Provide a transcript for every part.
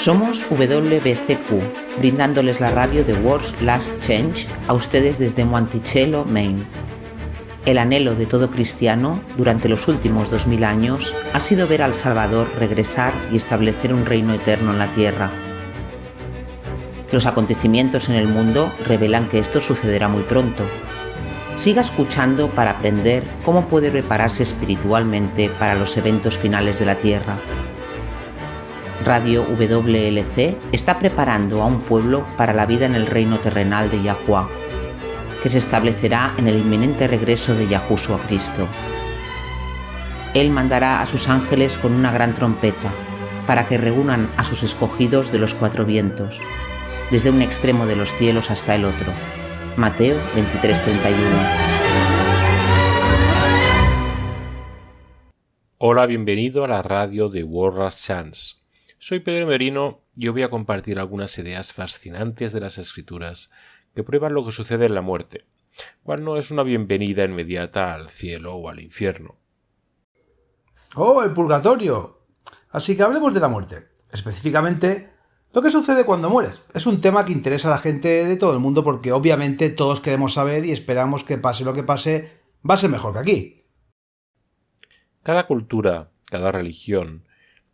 Somos WBCQ, brindándoles la radio de World's Last Change a ustedes desde Monticello, Maine. El anhelo de todo cristiano durante los últimos 2000 años ha sido ver al Salvador regresar y establecer un reino eterno en la tierra. Los acontecimientos en el mundo revelan que esto sucederá muy pronto. Siga escuchando para aprender cómo puede prepararse espiritualmente para los eventos finales de la tierra. Radio WLC está preparando a un pueblo para la vida en el reino terrenal de Yahuwah, que se establecerá en el inminente regreso de Yahushua Cristo. Él mandará a sus ángeles con una gran trompeta para que reúnan a sus escogidos de los cuatro vientos, desde un extremo de los cielos hasta el otro. Mateo 23:31. Hola, bienvenido a la radio de World Last Chance. Soy Pedro Merino y hoy voy a compartir algunas ideas fascinantes de las Escrituras que prueban lo que sucede en la muerte, cual no es una bienvenida inmediata al cielo o al infierno. ¡Oh, el purgatorio! Así que hablemos de la muerte, específicamente lo que sucede cuando mueres. Es un tema que interesa a la gente de todo el mundo porque obviamente todos queremos saber y esperamos que pase lo que pase, va a ser mejor que aquí. Cada cultura, cada religión,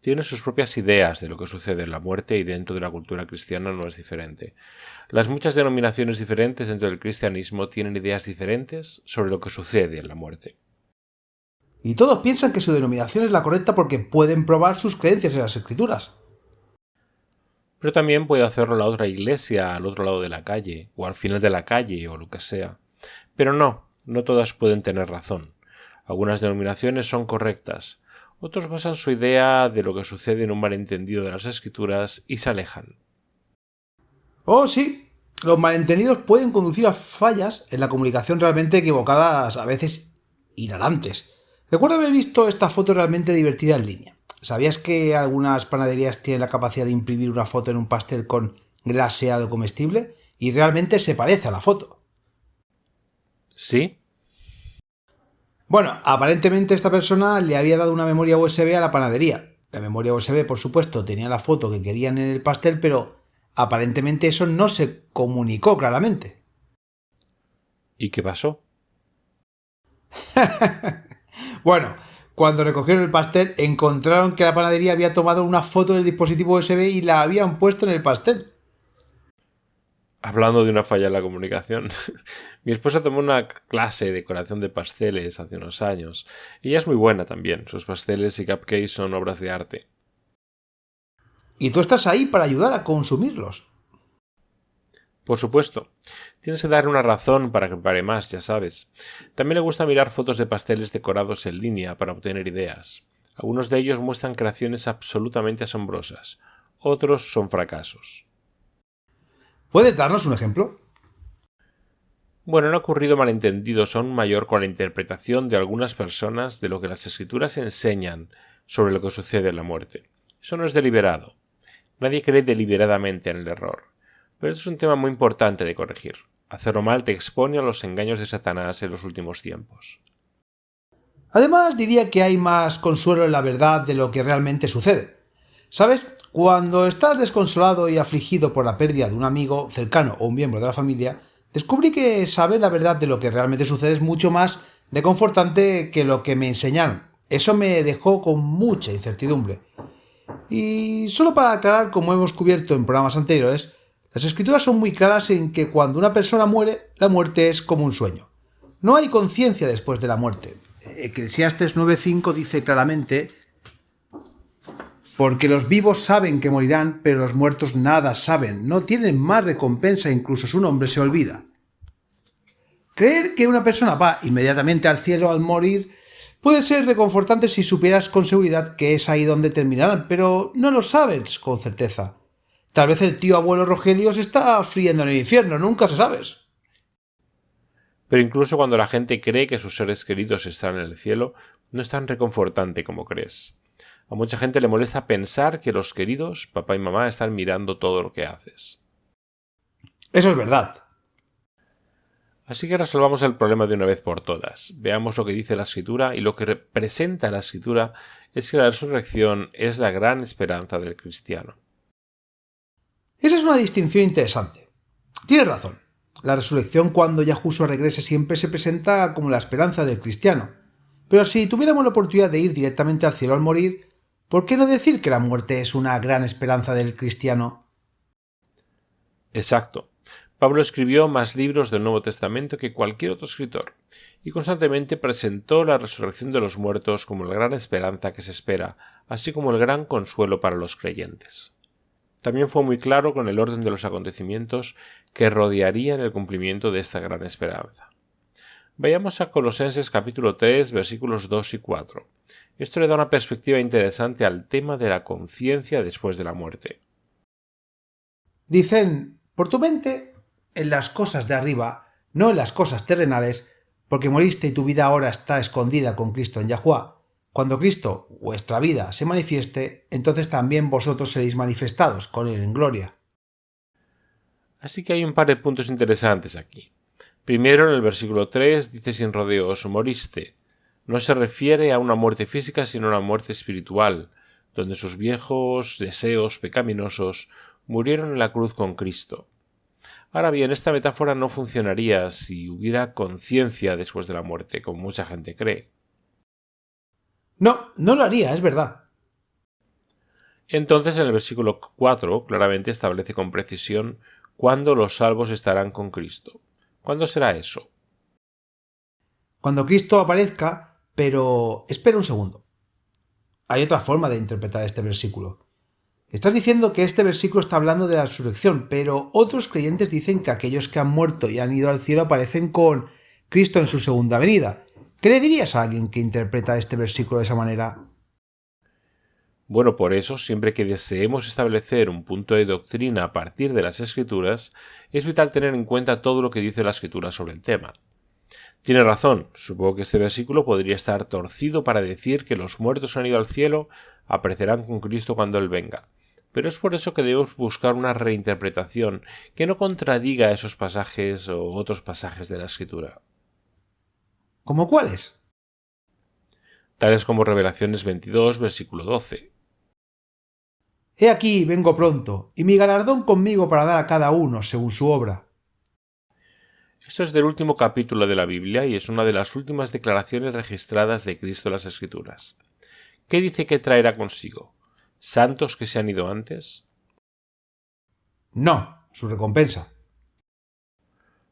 tiene sus propias ideas de lo que sucede en la muerte y dentro de la cultura cristiana no es diferente. Las muchas denominaciones diferentes dentro del cristianismo tienen ideas diferentes sobre lo que sucede en la muerte. Y todos piensan que su denominación es la correcta porque pueden probar sus creencias en las Escrituras. Pero también puede hacerlo la otra iglesia al otro lado de la calle, o al final de la calle, o lo que sea. Pero no todas pueden tener razón. Algunas denominaciones son correctas. Otros basan su idea de lo que sucede en un malentendido de las Escrituras y se alejan. Oh, sí, los malentendidos pueden conducir a fallas en la comunicación realmente equivocadas, a veces hilarantes. Recuerdo haber visto esta foto realmente divertida en línea. ¿Sabías que algunas panaderías tienen la capacidad de imprimir una foto en un pastel con glaseado comestible? Y realmente se parece a la foto. ¿Sí? Bueno, aparentemente esta persona le había dado una memoria USB a la panadería. La memoria USB, por supuesto, tenía la foto que querían en el pastel, pero aparentemente eso no se comunicó claramente. ¿Y qué pasó? Bueno, cuando recogieron el pastel, encontraron que la panadería había tomado una foto del dispositivo USB y la habían puesto en el pastel. Hablando de una falla en la comunicación, mi esposa tomó una clase de decoración de pasteles hace unos años y ella es muy buena también. Sus pasteles y cupcakes son obras de arte. Y tú estás ahí para ayudar a consumirlos. Por supuesto, tienes que dar una razón para que prepare más, ya sabes. También le gusta mirar fotos de pasteles decorados en línea para obtener ideas. Algunos de ellos muestran creaciones absolutamente asombrosas, otros son fracasos. ¿Puedes darnos un ejemplo? Bueno, han ocurrido malentendidos aún mayor con la interpretación de algunas personas de lo que las Escrituras enseñan sobre lo que sucede en la muerte. Eso no es deliberado. Nadie cree deliberadamente en el error. Pero es un tema muy importante de corregir. Hacerlo mal te expone a los engaños de Satanás en los últimos tiempos. Además, diría que hay más consuelo en la verdad de lo que realmente sucede. ¿Sabes? Cuando estás desconsolado y afligido por la pérdida de un amigo cercano o un miembro de la familia, descubrí que saber la verdad de lo que realmente sucede es mucho más reconfortante que lo que me enseñaron. Eso me dejó con mucha incertidumbre. Y solo para aclarar, como hemos cubierto en programas anteriores, las Escrituras son muy claras en que cuando una persona muere, la muerte es como un sueño. No hay conciencia después de la muerte. Eclesiastes 9:5 dice claramente: porque los vivos saben que morirán, pero los muertos nada saben, no tienen más recompensa, incluso su nombre se olvida. Creer que una persona va inmediatamente al cielo al morir puede ser reconfortante si supieras con seguridad que es ahí donde terminarán, pero no lo sabes con certeza. Tal vez el tío abuelo Rogelio se está friendo en el infierno, nunca se sabes. Pero incluso cuando la gente cree que sus seres queridos están en el cielo, no es tan reconfortante como crees. A mucha gente le molesta pensar que los queridos, papá y mamá, están mirando todo lo que haces. Eso es verdad. Así que resolvamos el problema de una vez por todas. Veamos lo que dice la Escritura, y lo que representa la Escritura es que la resurrección es la gran esperanza del cristiano. Esa es una distinción interesante. Tienes razón. La resurrección cuando Yahushua regrese siempre se presenta como la esperanza del cristiano. Pero si tuviéramos la oportunidad de ir directamente al cielo al morir, ¿por qué no decir que la muerte es una gran esperanza del cristiano? Exacto. Pablo escribió más libros del Nuevo Testamento que cualquier otro escritor, y constantemente presentó la resurrección de los muertos como la gran esperanza que se espera, así como el gran consuelo para los creyentes. También fue muy claro con el orden de los acontecimientos que rodearían el cumplimiento de esta gran esperanza. Vayamos a Colosenses capítulo 3, versículos 2 y 4. Esto le da una perspectiva interesante al tema de la conciencia después de la muerte. Dicen, por tu mente en las cosas de arriba, no en las cosas terrenales, porque moriste y tu vida ahora está escondida con Cristo en Yahuwá. Cuando Cristo, vuestra vida, se manifieste, entonces también vosotros seréis manifestados con Él en gloria. Así que hay un par de puntos interesantes aquí. Primero, en el versículo 3 dice sin rodeos, moriste. No se refiere a una muerte física, sino a una muerte espiritual, donde sus viejos deseos pecaminosos murieron en la cruz con Cristo. Ahora bien, esta metáfora no funcionaría si hubiera conciencia después de la muerte, como mucha gente cree. No, no lo haría, es verdad. Entonces, en el versículo 4 claramente establece con precisión cuándo los salvos estarán con Cristo. ¿Cuándo será eso? Cuando Cristo aparezca, pero espera un segundo. Hay otra forma de interpretar este versículo. Estás diciendo que este versículo está hablando de la resurrección, pero otros creyentes dicen que aquellos que han muerto y han ido al cielo aparecen con Cristo en su segunda venida. ¿Qué le dirías a alguien que interpreta este versículo de esa manera? Bueno, por eso, siempre que deseemos establecer un punto de doctrina a partir de las Escrituras, es vital tener en cuenta todo lo que dice la Escritura sobre el tema. Tiene razón, supongo que este versículo podría estar torcido para decir que los muertos han ido al cielo, aparecerán con Cristo cuando Él venga. Pero es por eso que debemos buscar una reinterpretación que no contradiga esos pasajes o otros pasajes de la Escritura. ¿Cómo cuáles? Tales como Revelaciones 22, versículo 12. He aquí, vengo pronto, y mi galardón conmigo para dar a cada uno según su obra. Esto es del último capítulo de la Biblia y es una de las últimas declaraciones registradas de Cristo en las Escrituras. ¿Qué dice que traerá consigo? ¿Santos que se han ido antes? No, su recompensa.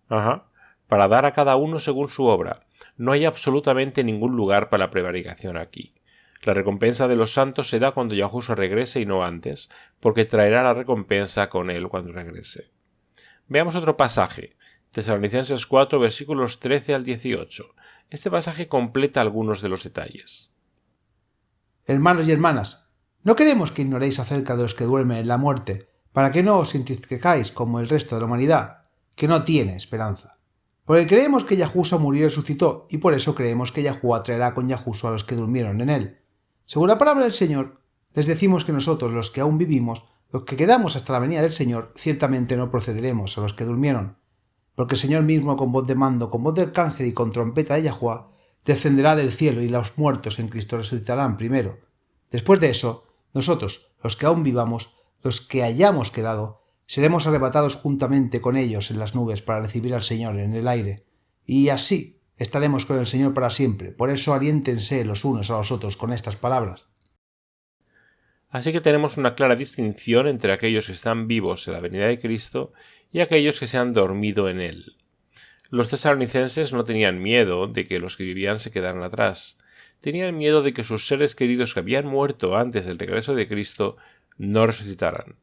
Para dar a cada uno según su obra. No hay absolutamente ningún lugar para la prevaricación aquí. La recompensa de los santos se da cuando Yahushua regrese y no antes, porque traerá la recompensa con él cuando regrese. Veamos otro pasaje. Tesalonicenses 4, versículos 13 al 18. Este pasaje completa algunos de los detalles. Hermanos y hermanas, no queremos que ignoréis acerca de los que duermen en la muerte, para que no os entristezcáis como el resto de la humanidad, que no tiene esperanza. Porque creemos que Yahushua murió y resucitó, y por eso creemos que Yahuwá traerá con Yahushua a los que durmieron en él. Según la palabra del Señor, les decimos que nosotros, los que aún vivimos, los que quedamos hasta la venida del Señor, ciertamente no procederemos a los que durmieron. Porque el Señor mismo, con voz de mando, con voz de arcángel y con trompeta de Yahuwá, descenderá del cielo y los muertos en Cristo resucitarán primero. Después de eso, nosotros, los que aún vivamos, los que hayamos quedado, seremos arrebatados juntamente con ellos en las nubes para recibir al Señor en el aire. Y así estaremos con el Señor para siempre. Por eso aliéntense los unos a los otros con estas palabras. Así que tenemos una clara distinción entre aquellos que están vivos en la venida de Cristo y aquellos que se han dormido en él. Los tesalonicenses no tenían miedo de que los que vivían se quedaran atrás. Tenían miedo de que sus seres queridos que habían muerto antes del regreso de Cristo no resucitaran.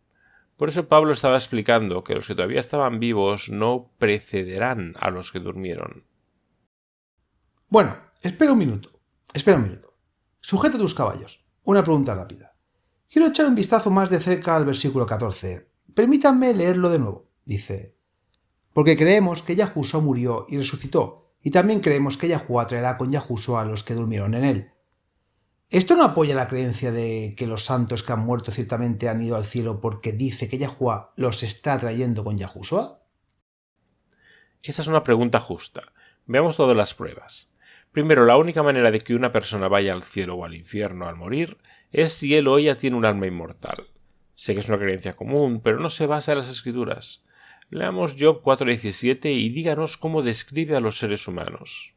Por eso Pablo estaba explicando que los que todavía estaban vivos no precederán a los que durmieron. Bueno, espera un minuto. Sujeta tus caballos. Una pregunta rápida. Quiero echar un vistazo más de cerca al versículo 14. Permítanme leerlo de nuevo. Dice: porque creemos que Yahushua murió y resucitó, y también creemos que Yahuwá traerá con Yahushua a los que durmieron en él. ¿Esto no apoya la creencia de que los santos que han muerto ciertamente han ido al cielo porque dice que Yahuwá los está trayendo con Yahushua? Esa es una pregunta justa. Veamos todas las pruebas. Primero, la única manera de que una persona vaya al cielo o al infierno al morir es si él o ella tiene un alma inmortal. Sé que es una creencia común, pero no se basa en las Escrituras. Leamos Job 4:17 y díganos cómo describe a los seres humanos.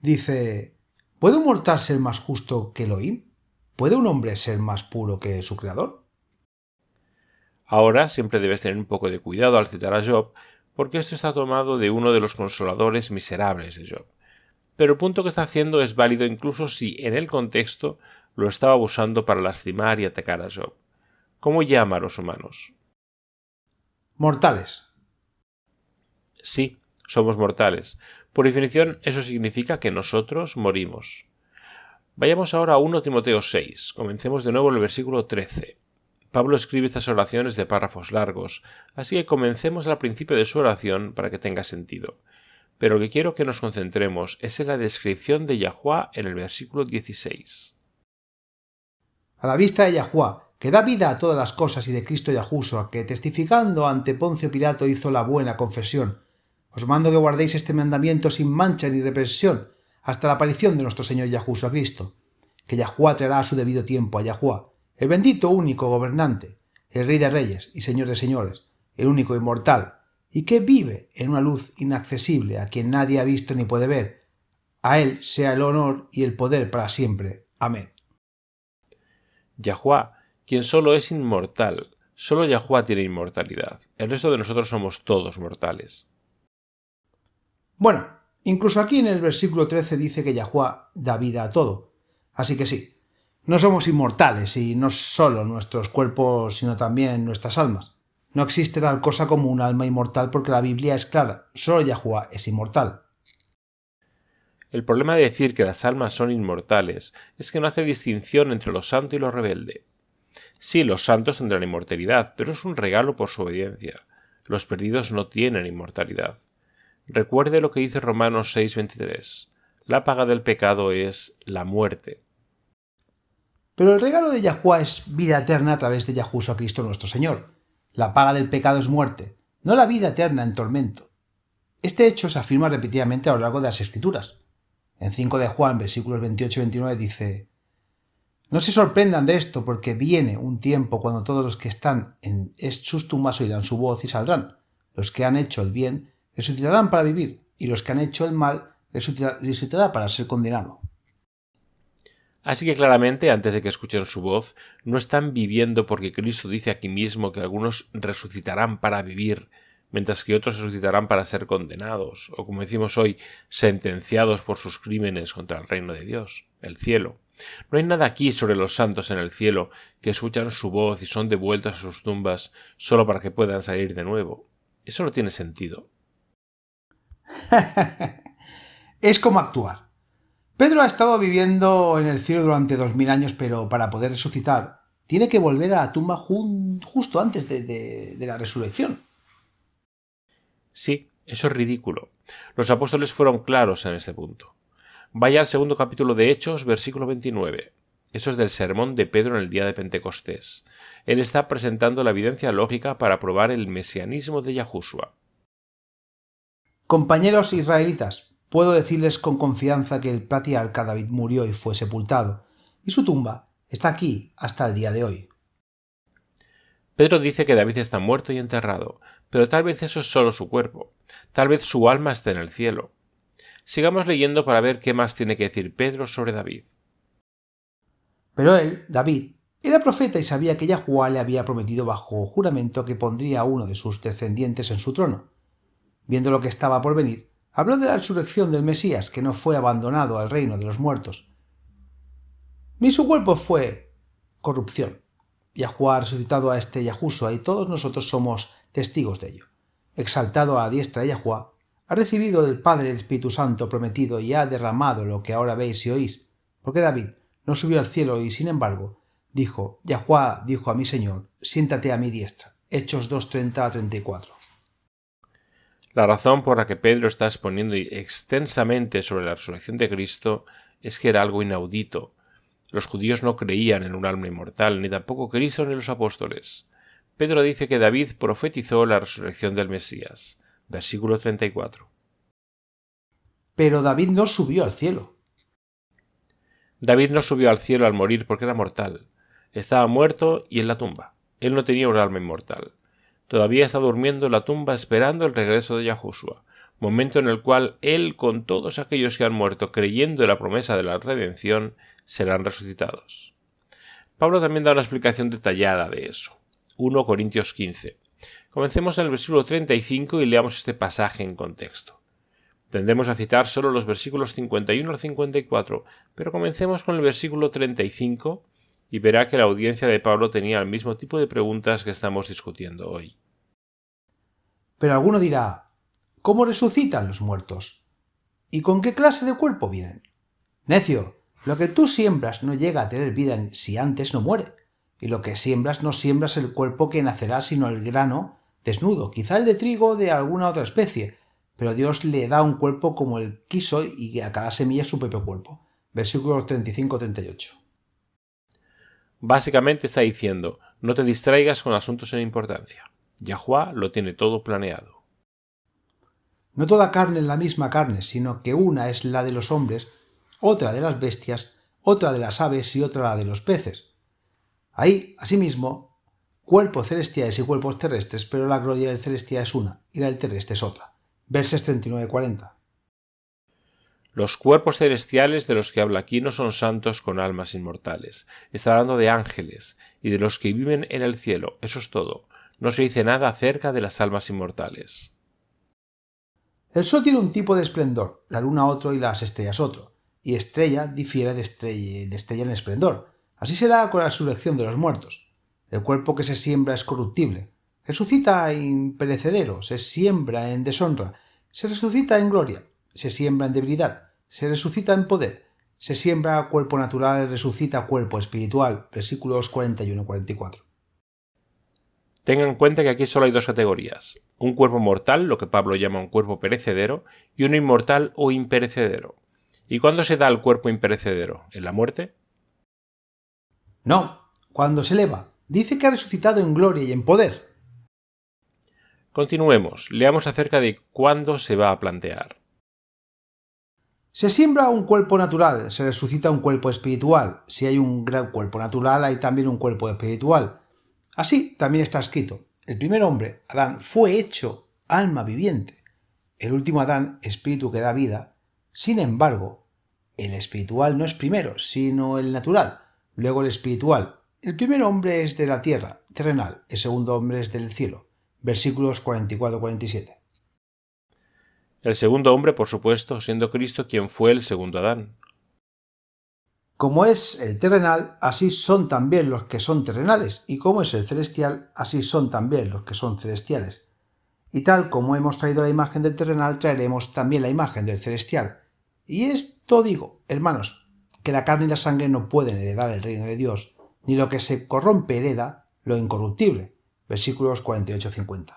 Dice, ¿puede un mortal ser más justo que Elohim? ¿Puede un hombre ser más puro que su creador? Ahora siempre debes tener un poco de cuidado al citar a Job, porque esto está tomado de uno de los consoladores miserables de Job. Pero el punto que está haciendo es válido incluso si en el contexto lo estaba usando para lastimar y atacar a Job. ¿Cómo llama a los humanos? Mortales. Sí, somos mortales. Por definición, eso significa que nosotros morimos. Vayamos ahora a 1 Timoteo 6. Comencemos de nuevo en el versículo 13. Pablo escribe estas oraciones de párrafos largos, así que comencemos al principio de su oración para que tenga sentido. Pero lo que quiero que nos concentremos es en la descripción de Yahuwá en el versículo 16. A la vista de Yahuwá, que da vida a todas las cosas, y de Cristo Yahushua, que testificando ante Poncio Pilato hizo la buena confesión, os mando que guardéis este mandamiento sin mancha ni represión, hasta la aparición de nuestro Señor Yahushua Cristo, que Yahuwá traerá a su debido tiempo a Yahuwá, el bendito único gobernante, el Rey de reyes y Señor de señores, el único inmortal, y que vive en una luz inaccesible a quien nadie ha visto ni puede ver. A él sea el honor y el poder para siempre. Amén. Yahuwá, quien solo es inmortal, solo Yahuwá tiene inmortalidad. El resto de nosotros somos todos mortales. Bueno, incluso aquí en el versículo 13 dice que Yahuwá da vida a todo. Así que sí, no somos inmortales, y no solo nuestros cuerpos, sino también nuestras almas. No existe tal cosa como un alma inmortal porque la Biblia es clara, solo Yahuwá es inmortal. El problema de decir que las almas son inmortales es que no hace distinción entre lo santo y lo rebelde. Sí, los santos tendrán inmortalidad, pero es un regalo por su obediencia. Los perdidos no tienen inmortalidad. Recuerde lo que dice Romanos 6:23. La paga del pecado es la muerte. Pero el regalo de Yahuwá es vida eterna a través de Yahushua Cristo nuestro Señor. La paga del pecado es muerte, no la vida eterna en tormento. Este hecho se afirma repetidamente a lo largo de las Escrituras. En 5 de Juan, versículos 28 y 29 dice: no se sorprendan de esto, porque viene un tiempo cuando todos los que están en sus tumbas oirán su voz y saldrán. Los que han hecho el bien resucitarán para vivir, y los que han hecho el mal resucitará para ser condenado. Así que claramente, antes de que escuchen su voz, no están viviendo porque Cristo dice aquí mismo que algunos resucitarán para vivir, mientras que otros resucitarán para ser condenados, o como decimos hoy, sentenciados por sus crímenes contra el reino de Dios, el cielo. No hay nada aquí sobre los santos en el cielo que escuchan su voz y son devueltos a sus tumbas solo para que puedan salir de nuevo. Eso no tiene sentido. Es como actuar. Pedro ha estado viviendo en el cielo durante 2000 años, pero para poder resucitar tiene que volver a la tumba justo antes de la resurrección. Sí, eso es ridículo. Los apóstoles fueron claros en este punto. Vaya al segundo capítulo de Hechos, versículo 29. Eso es del sermón de Pedro en el día de Pentecostés. Él está presentando la evidencia lógica para probar el mesianismo de Yahushua. Compañeros israelitas, puedo decirles con confianza que el patriarca David murió y fue sepultado, y su tumba está aquí hasta el día de hoy. Pedro dice que David está muerto y enterrado, pero tal vez eso es solo su cuerpo. Tal vez su alma está en el cielo. Sigamos leyendo para ver qué más tiene que decir Pedro sobre David. Pero él, David, era profeta y sabía que Yahuwá le había prometido bajo juramento que pondría a uno de sus descendientes en su trono. Viendo lo que estaba por venir, habló de la resurrección del Mesías, que no fue abandonado al reino de los muertos. Ni su cuerpo fue corrupción. Yahuwá ha resucitado a este Yahushua y todos nosotros somos testigos de ello. Exaltado a la diestra de Yahuwá, ha recibido del Padre el Espíritu Santo prometido y ha derramado lo que ahora veis y oís, porque David no subió al cielo y, sin embargo, dijo: Yahuwá dijo a mi Señor, siéntate a mi diestra. Hechos 2:30-34. La razón por la que Pedro está exponiendo extensamente sobre la resurrección de Cristo es que era algo inaudito. Los judíos no creían en un alma inmortal, ni tampoco Cristo ni los apóstoles. Pedro dice que David profetizó la resurrección del Mesías. Versículo 34. Pero David no subió al cielo. David no subió al cielo al morir porque era mortal. Estaba muerto y en la tumba. Él no tenía un alma inmortal. Todavía está durmiendo en la tumba esperando el regreso de Yahushua, momento en el cual él, con todos aquellos que han muerto creyendo en la promesa de la redención, serán resucitados. Pablo también da una explicación detallada de eso. 1 Corintios 15. Comencemos en el versículo 35 y leamos este pasaje en contexto. Tendremos a citar solo los versículos 51 al 54, pero comencemos con el versículo 35 y verá que la audiencia de Pablo tenía el mismo tipo de preguntas que estamos discutiendo hoy. Pero alguno dirá, ¿cómo resucitan los muertos? ¿Y con qué clase de cuerpo vienen? Necio, lo que tú siembras no llega a tener vida si antes no muere, y lo que siembras no siembras el cuerpo que nacerá sino el grano desnudo, quizá el de trigo de alguna otra especie, pero Dios le da un cuerpo como él quiso y a cada semilla su propio cuerpo. Versículos 35-38. Básicamente está diciendo, no te distraigas con asuntos sin importancia. Yahuwah lo tiene todo planeado. No toda carne es la misma carne, sino que una es la de los hombres, otra de las bestias, otra de las aves y otra la de los peces. Hay, asimismo, cuerpos celestiales y cuerpos terrestres, pero la gloria del celestial es una y la del terrestre es otra. Versos 39-40. Los cuerpos celestiales de los que habla aquí no son santos con almas inmortales. Está hablando de ángeles y de los que viven en el cielo. Eso es todo. No se dice nada acerca de las almas inmortales. El sol tiene un tipo de esplendor, la luna otro y las estrellas otro, y estrella difiere de estrella en esplendor. Así será con la resurrección de los muertos. El cuerpo que se siembra es corruptible, resucita imperecedero, se siembra en deshonra, se resucita en gloria, se siembra en debilidad, se resucita en poder, se siembra cuerpo natural, resucita cuerpo espiritual. Versículos 41-44. Tengan en cuenta que aquí solo hay dos categorías. Un cuerpo mortal, lo que Pablo llama un cuerpo perecedero, y uno inmortal o imperecedero. ¿Y cuándo se da el cuerpo imperecedero? ¿En la muerte? No, cuando se eleva. Dice que ha resucitado en gloria y en poder. Continuemos, leamos acerca de cuándo se va a plantear. Se siembra un cuerpo natural, se resucita un cuerpo espiritual. Si hay un gran cuerpo natural, hay también un cuerpo espiritual. Así también está escrito. El primer hombre, Adán, fue hecho alma viviente. El último Adán, espíritu que da vida. Sin embargo, el espiritual no es primero, sino el natural. Luego el espiritual. El primer hombre es de la tierra, terrenal. El segundo hombre es del cielo. Versículos 44-47. El segundo hombre, por supuesto, siendo Cristo quien fue el segundo Adán. Como es el terrenal, así son también los que son terrenales, y como es el celestial, así son también los que son celestiales. Y tal como hemos traído la imagen del terrenal, traeremos también la imagen del celestial. Y esto digo, hermanos, que la carne y la sangre no pueden heredar el reino de Dios, ni lo que se corrompe hereda lo incorruptible. Versículos 48-50.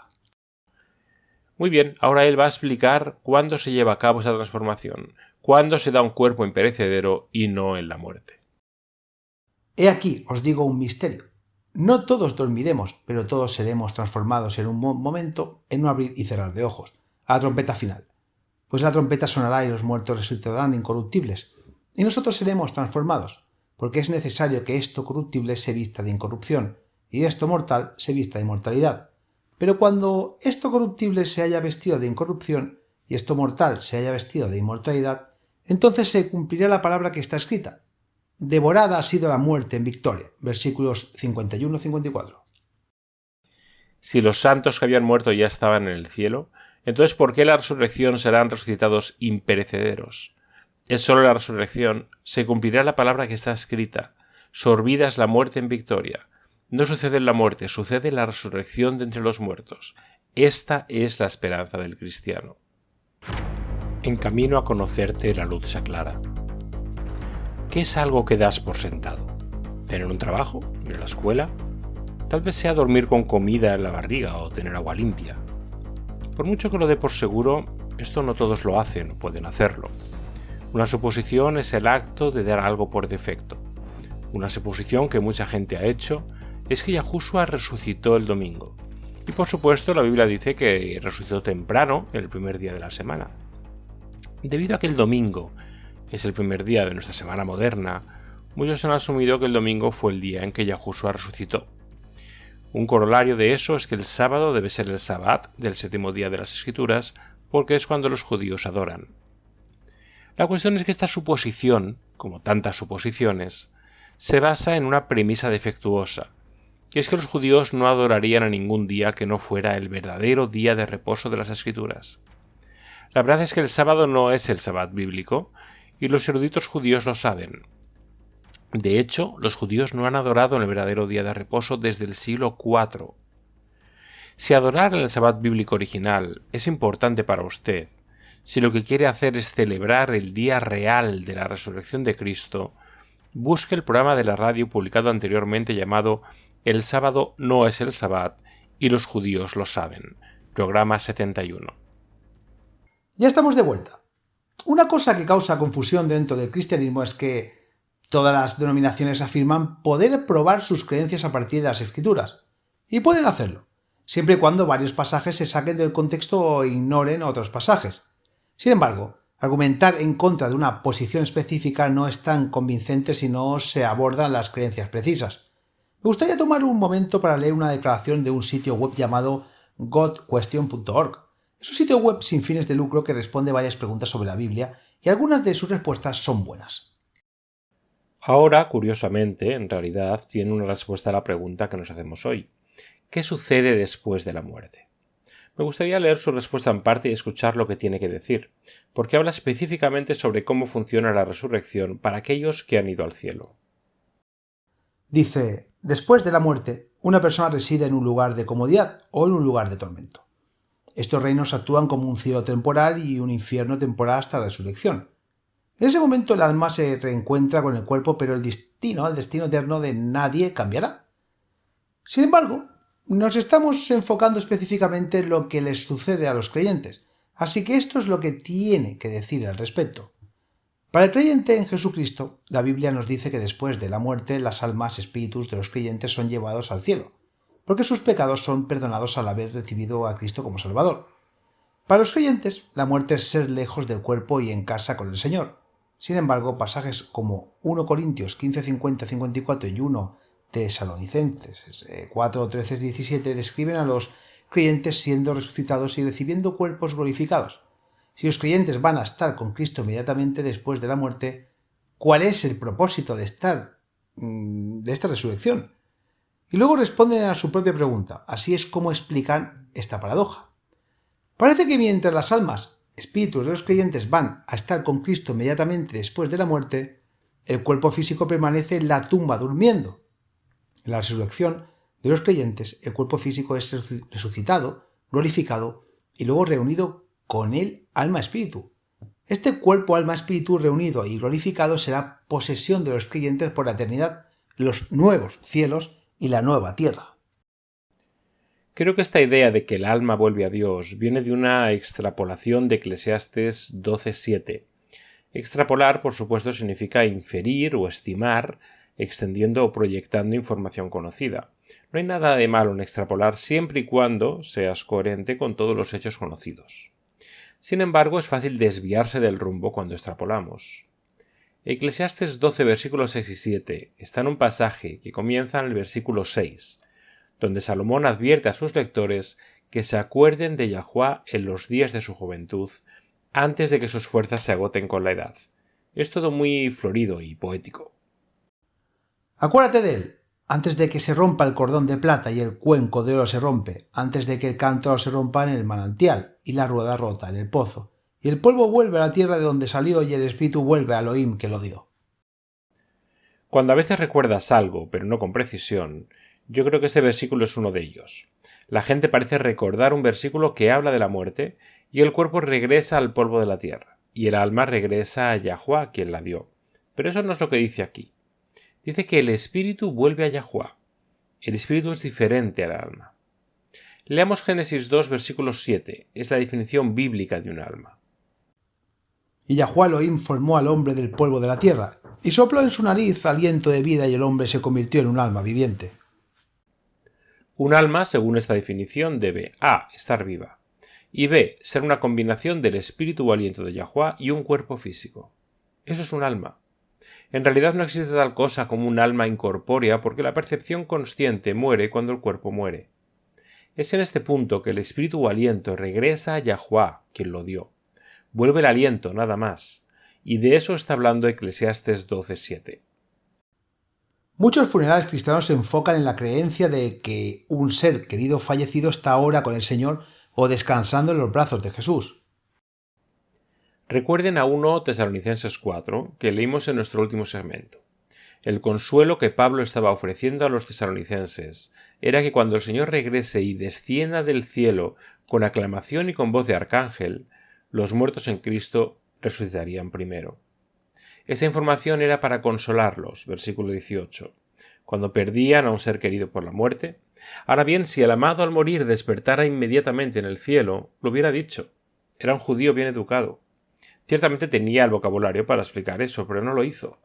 Muy bien, ahora él va a explicar cuándo se lleva a cabo esa transformación, cuándo se da un cuerpo imperecedero y no en la muerte. He aquí, os digo un misterio. No todos dormiremos, pero todos seremos transformados en un momento, en un abrir y cerrar de ojos, a la trompeta final. Pues la trompeta sonará y los muertos resucitarán incorruptibles, y nosotros seremos transformados, porque es necesario que esto corruptible se vista de incorrupción, y esto mortal se vista de inmortalidad. Pero cuando esto corruptible se haya vestido de incorrupción, y esto mortal se haya vestido de inmortalidad, entonces se cumplirá la palabra que está escrita. Devorada ha sido la muerte en victoria. Versículos 51-54. Si los santos que habían muerto ya estaban en el cielo, entonces ¿por qué la resurrección serán resucitados imperecederos? Es solo la resurrección, se cumplirá la palabra que está escrita. Sorbida es la muerte en victoria. No sucede en la muerte, sucede la resurrección de entre los muertos. Esta es la esperanza del cristiano. En camino a conocerte, la luz se aclara. ¿Qué es algo que das por sentado? ¿Tener un trabajo? ¿Ir a la escuela? Tal vez sea dormir con comida en la barriga o tener agua limpia. Por mucho que lo dé por seguro, esto no todos lo hacen o pueden hacerlo. Una suposición es el acto de dar algo por defecto. Una suposición que mucha gente ha hecho es que Yahushua resucitó el domingo. Y por supuesto la Biblia dice que resucitó temprano, el primer día de la semana. Debido a que el domingo es el primer día de nuestra semana moderna, Muchos han asumido que el domingo fue el día en que Yahushua resucitó. Un corolario de eso es que el sábado debe ser el Sabbat del séptimo día de las Escrituras, porque es cuando los judíos adoran. La cuestión es que esta suposición, como tantas suposiciones, se basa en una premisa defectuosa, que es que los judíos no adorarían a ningún día que no fuera el verdadero día de reposo de las Escrituras. La verdad es que el sábado no es el Sabbat bíblico, y los eruditos judíos lo saben. De hecho, los judíos no han adorado en el verdadero día de reposo desde el siglo IV. Si adorar en el Sabbat bíblico original es importante para usted, si lo que quiere hacer es celebrar el día real de la resurrección de Cristo, busque el programa de la radio publicado anteriormente llamado El sábado no es el Sabbat y los judíos lo saben, programa 71. Ya estamos de vuelta. Una cosa que causa confusión dentro del cristianismo es que todas las denominaciones afirman poder probar sus creencias a partir de las Escrituras, y pueden hacerlo, siempre y cuando varios pasajes se saquen del contexto o ignoren otros pasajes. Sin embargo, argumentar en contra de una posición específica no es tan convincente si no se abordan las creencias precisas. Me gustaría tomar un momento para leer una declaración de un sitio web llamado godquestion.org. Es un sitio web sin fines de lucro que responde varias preguntas sobre la Biblia y algunas de sus respuestas son buenas. Ahora, curiosamente, en realidad, tiene una respuesta a la pregunta que nos hacemos hoy. ¿Qué sucede después de la muerte? Me gustaría leer su respuesta en parte y escuchar lo que tiene que decir, porque habla específicamente sobre cómo funciona la resurrección para aquellos que han ido al cielo. Dice, después de la muerte, una persona reside en un lugar de comodidad o en un lugar de tormento. Estos reinos actúan como un cielo temporal y un infierno temporal hasta la resurrección. En ese momento el alma se reencuentra con el cuerpo, pero el destino eterno de nadie cambiará. Sin embargo, nos estamos enfocando específicamente en lo que les sucede a los creyentes, así que esto es lo que tiene que decir al respecto. Para el creyente en Jesucristo, la Biblia nos dice que después de la muerte las almas, espíritus de los creyentes son llevados al cielo, porque sus pecados son perdonados al haber recibido a Cristo como Salvador. Para los creyentes, la muerte es ser lejos del cuerpo y en casa con el Señor. Sin embargo, pasajes como 1 Corintios 15, 50, 54 y 1 Tesalonicenses 4, 13, 17 describen a los creyentes siendo resucitados y recibiendo cuerpos glorificados. Si los creyentes van a estar con Cristo inmediatamente después de la muerte, ¿cuál es el propósito de esta resurrección? Y luego responden a su propia pregunta. Así es como explican esta paradoja. Parece que mientras las almas, espíritus de los creyentes van a estar con Cristo inmediatamente después de la muerte, el cuerpo físico permanece en la tumba durmiendo. En la resurrección de los creyentes, el cuerpo físico es resucitado, glorificado y luego reunido con el alma-espíritu. Este cuerpo, alma-espíritu reunido y glorificado será posesión de los creyentes por la eternidad, los nuevos cielos y la nueva tierra. Creo que esta idea de que el alma vuelve a Dios viene de una extrapolación de Eclesiastes 12:7. Extrapolar, por supuesto, significa inferir o estimar, extendiendo o proyectando información conocida. No hay nada de malo en extrapolar siempre y cuando seas coherente con todos los hechos conocidos. Sin embargo, es fácil desviarse del rumbo cuando extrapolamos. Eclesiastes 12, versículos 6 y 7 está en un pasaje que comienza en el versículo 6, donde Salomón advierte a sus lectores que se acuerden de Yahuá en los días de su juventud, antes de que sus fuerzas se agoten con la edad. Es todo muy florido y poético. Acuérdate de él, antes de que se rompa el cordón de plata y el cuenco de oro se rompe, antes de que el cántaro se rompa en el manantial y la rueda rota en el pozo, y el polvo vuelve a la tierra de donde salió y el espíritu vuelve a Elohim que lo dio. Cuando a veces recuerdas algo, pero no con precisión, yo creo que este versículo es uno de ellos. La gente parece recordar un versículo que habla de la muerte, y el cuerpo regresa al polvo de la tierra, y el alma regresa a Yahuá, quien la dio. Pero eso no es lo que dice aquí. Dice que el espíritu vuelve a Yahuá. El espíritu es diferente al alma. Leamos Génesis 2, versículo 7. Es la definición bíblica de un alma. Y Yahuá Elohim formó al hombre del polvo de la tierra, y sopló en su nariz aliento de vida, y el hombre se convirtió en un alma viviente. Un alma, según esta definición, debe a. Estar viva, y b. Ser una combinación del espíritu o aliento de Yahuá y un cuerpo físico. Eso es un alma. En realidad no existe tal cosa como un alma incorpórea porque la percepción consciente muere cuando el cuerpo muere. Es en este punto que el espíritu o aliento regresa a Yahuwah, quien lo dio. Vuelve el aliento, nada más. Y de eso está hablando Eclesiastes 12:7. Muchos funerales cristianos se enfocan en la creencia de que un ser querido fallecido está ahora con el Señor o descansando en los brazos de Jesús. Recuerden a 1 Tesalonicenses 4, que leímos en nuestro último segmento. El consuelo que Pablo estaba ofreciendo a los tesalonicenses era que cuando el Señor regrese y descienda del cielo con aclamación y con voz de arcángel, los muertos en Cristo resucitarían primero. Esta información era para consolarlos, versículo 18, cuando perdían a un ser querido por la muerte. Ahora bien, si el amado al morir despertara inmediatamente en el cielo, lo hubiera dicho. Era un judío bien educado. Ciertamente tenía el vocabulario para explicar eso, pero no lo hizo.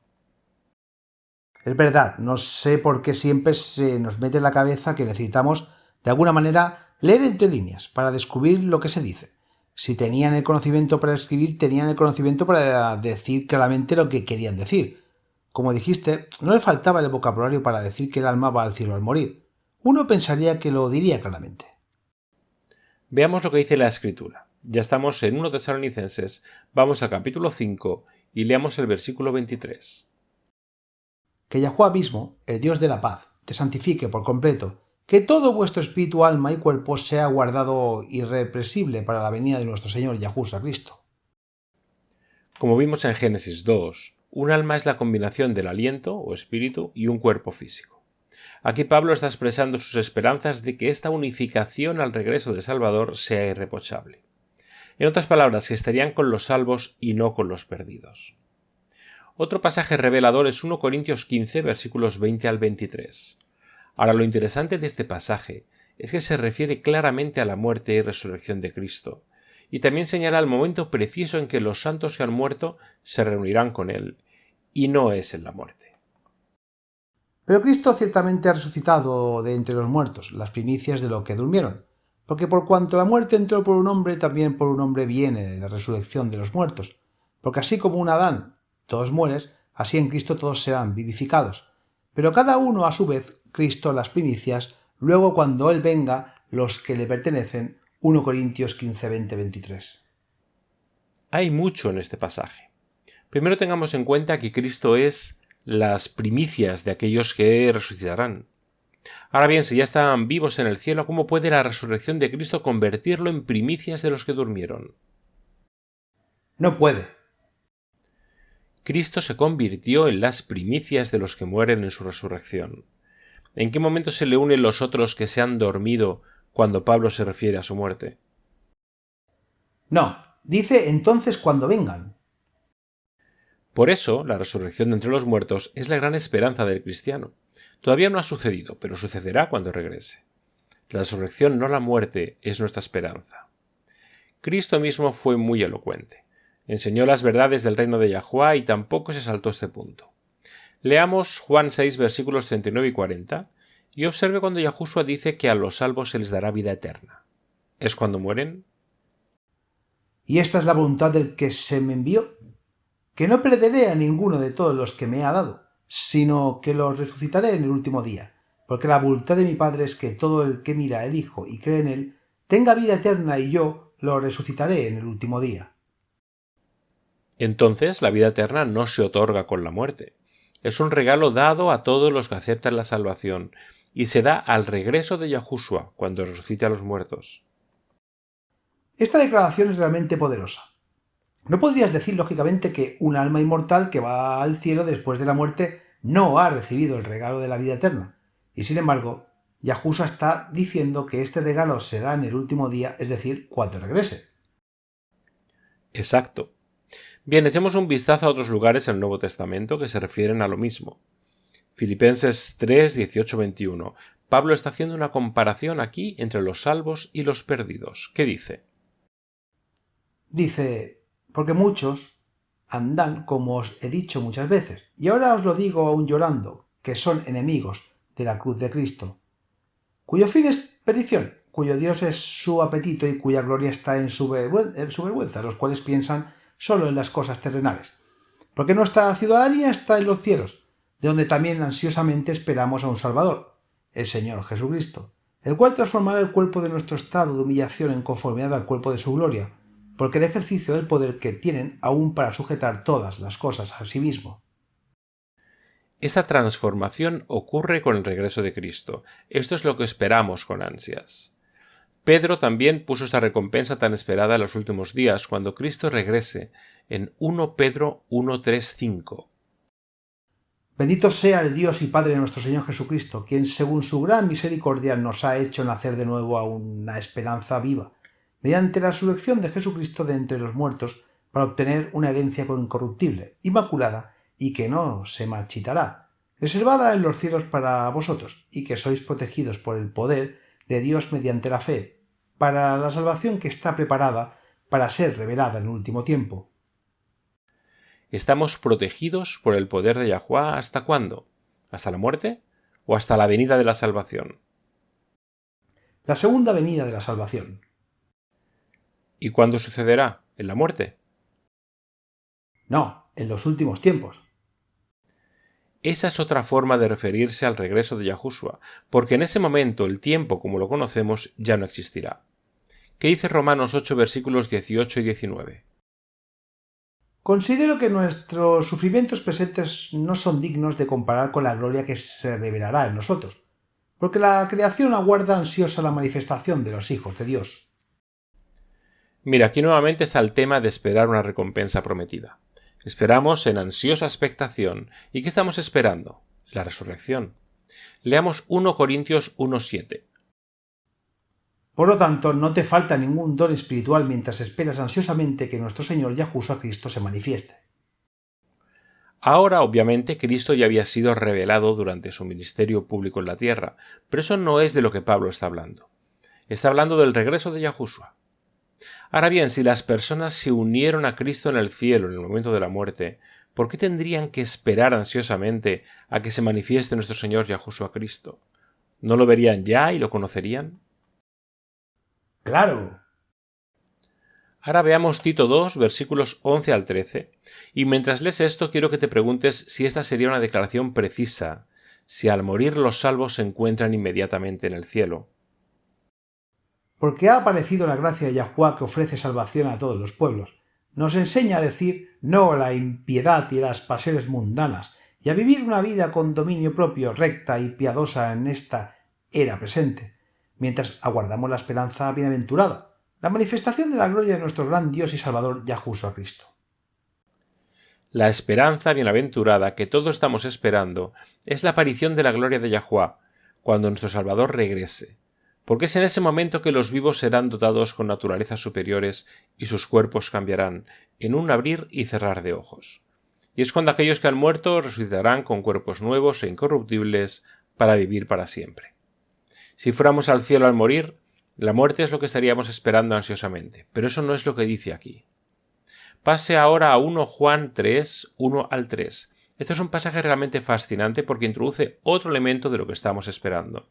Es verdad, no sé por qué siempre se nos mete en la cabeza que necesitamos, de alguna manera, leer entre líneas para descubrir lo que se dice. Si tenían el conocimiento para escribir, tenían el conocimiento para decir claramente lo que querían decir. Como dijiste, no le faltaba el vocabulario para decir que el alma va al cielo al morir. Uno pensaría que lo diría claramente. Veamos lo que dice la Escritura. Ya estamos en 1 Tesalonicenses, vamos al capítulo 5 y leamos el versículo 23. Que Yahuwah mismo, el Dios de la paz, te santifique por completo, que todo vuestro espíritu, alma y cuerpo sea guardado irrepresible para la venida de nuestro Señor Yahushua Cristo. Como vimos en Génesis 2, un alma es la combinación del aliento o espíritu y un cuerpo físico. Aquí Pablo está expresando sus esperanzas de que esta unificación al regreso del Salvador sea irreprochable. En otras palabras, que estarían con los salvos y no con los perdidos. Otro pasaje revelador es 1 Corintios 15, versículos 20 al 23. Ahora, lo interesante de este pasaje es que se refiere claramente a la muerte y resurrección de Cristo, y también señala el momento preciso en que los santos que han muerto se reunirán con Él, y no es en la muerte. Pero Cristo ciertamente ha resucitado de entre los muertos, las primicias de lo que durmieron, porque por cuanto la muerte entró por un hombre, también por un hombre viene la resurrección de los muertos, porque así como en Adán todos mueren, así en Cristo todos serán vivificados, pero cada uno a su vez, Cristo las primicias, luego cuando Él venga, los que le pertenecen. 1 Corintios 15, 20, 23. Hay mucho en este pasaje. Primero tengamos en cuenta que Cristo es las primicias de aquellos que resucitarán. Ahora bien, si ya están vivos en el cielo, ¿cómo puede la resurrección de Cristo convertirlo en primicias de los que durmieron? No puede. Cristo se convirtió en las primicias de los que mueren en su resurrección. ¿En qué momento se le unen los otros que se han dormido cuando Pablo se refiere a su muerte? No, dice entonces cuando vengan. Por eso, la resurrección de entre los muertos es la gran esperanza del cristiano. Todavía no ha sucedido, pero sucederá cuando regrese. La resurrección, no la muerte, es nuestra esperanza. Cristo mismo fue muy elocuente. Enseñó las verdades del reino de Yahuwah y tampoco se saltó este punto. Leamos Juan 6, versículos 39 y 40, y observe cuando Yahushua dice que a los salvos se les dará vida eterna. ¿Es cuando mueren? Y esta es la voluntad del que se me envió, que no perderé a ninguno de todos los que me ha dado, sino que los resucitaré en el último día, porque la voluntad de mi Padre es que todo el que mira al Hijo y cree en Él tenga vida eterna, y yo lo resucitaré en el último día. Entonces, la vida eterna no se otorga con la muerte. Es un regalo dado a todos los que aceptan la salvación, y se da al regreso de Yahushua, cuando resucite a los muertos. Esta declaración es realmente poderosa. No podrías decir, lógicamente, que un alma inmortal que va al cielo después de la muerte no ha recibido el regalo de la vida eterna. Y sin embargo, Yahushua está diciendo que este regalo se da en el último día, es decir, cuando regrese. Exacto. Bien, echemos un vistazo a otros lugares en el Nuevo Testamento que se refieren a lo mismo. Filipenses 3, 18, 21. Pablo está haciendo una comparación aquí entre los salvos y los perdidos. ¿Qué dice? Dice, porque muchos andan como os he dicho muchas veces, y ahora os lo digo aún llorando, que son enemigos de la cruz de Cristo, cuyo fin es perdición, cuyo Dios es su apetito y cuya gloria está en su vergüenza, los cuales piensan solo en las cosas terrenales. porque nuestra ciudadanía está en los cielos, de donde también ansiosamente esperamos a un Salvador, el Señor Jesucristo, el cual transformará el cuerpo de nuestro estado de humillación en conformidad al cuerpo de su gloria, porque el ejercicio del poder que tienen aún para sujetar todas las cosas a sí mismo. Esta transformación ocurre con el regreso de Cristo. Esto es lo que esperamos con ansias. Pedro también puso esta recompensa tan esperada en los últimos días, cuando Cristo regrese, en 1 Pedro 1:3-5. Bendito sea el Dios y Padre de nuestro Señor Jesucristo, quien según su gran misericordia nos ha hecho nacer de nuevo a una esperanza viva, mediante la resurrección de Jesucristo de entre los muertos, para obtener una herencia incorruptible, inmaculada, y que no se marchitará, reservada en los cielos para vosotros, y que sois protegidos por el poder de Dios mediante la fe, para la salvación que está preparada para ser revelada en el último tiempo. ¿Estamos protegidos por el poder de Yahuwah hasta cuándo? ¿Hasta la muerte o hasta la venida de la salvación? La segunda venida de la salvación. ¿Y cuándo sucederá? ¿En la muerte? No, en los últimos tiempos. Esa es otra forma de referirse al regreso de Yahushua, porque en ese momento el tiempo como lo conocemos ya no existirá. ¿Qué dice Romanos 8 versículos 18 y 19? Considero que nuestros sufrimientos presentes no son dignos de comparar con la gloria que se revelará en nosotros, porque la creación aguarda ansiosa la manifestación de los hijos de Dios. Mira, aquí nuevamente está el tema de esperar una recompensa prometida. Esperamos en ansiosa expectación. ¿Y qué estamos esperando? La resurrección. Leamos 1 Corintios 1:7. Por lo tanto, no te falta ningún don espiritual mientras esperas ansiosamente que nuestro Señor Yahushua Cristo se manifieste. Ahora, obviamente, Cristo ya había sido revelado durante su ministerio público en la tierra, pero eso no es de lo que Pablo está hablando. Está hablando del regreso de Yahushua. Ahora bien, si las personas se unieron a Cristo en el cielo en el momento de la muerte, ¿por qué tendrían que esperar ansiosamente a que se manifieste nuestro Señor Yahushua Cristo? ¿No lo verían ya y lo conocerían? ¡Claro! Ahora veamos Tito 2, versículos 11 al 13, y mientras lees esto quiero que te preguntes si esta sería una declaración precisa, si al morir los salvos se encuentran inmediatamente en el cielo. Porque ha aparecido la gracia de Yahuwah que ofrece salvación a todos los pueblos. Nos enseña a decir no a la impiedad y a las pasiones mundanas, y a vivir una vida con dominio propio, recta y piadosa en esta era presente, mientras aguardamos la esperanza bienaventurada, la manifestación de la gloria de nuestro gran Dios y Salvador Yahushua Cristo. La esperanza bienaventurada que todos estamos esperando es la aparición de la gloria de Yahuwah, cuando nuestro Salvador regrese, porque es en ese momento que los vivos serán dotados con naturalezas superiores y sus cuerpos cambiarán en un abrir y cerrar de ojos. Y es cuando aquellos que han muerto resucitarán con cuerpos nuevos e incorruptibles para vivir para siempre. Si fuéramos al cielo al morir, la muerte es lo que estaríamos esperando ansiosamente, pero eso no es lo que dice aquí. Pase ahora a 1 Juan 3, 1 al 3. Este es un pasaje realmente fascinante porque introduce otro elemento de lo que estamos esperando.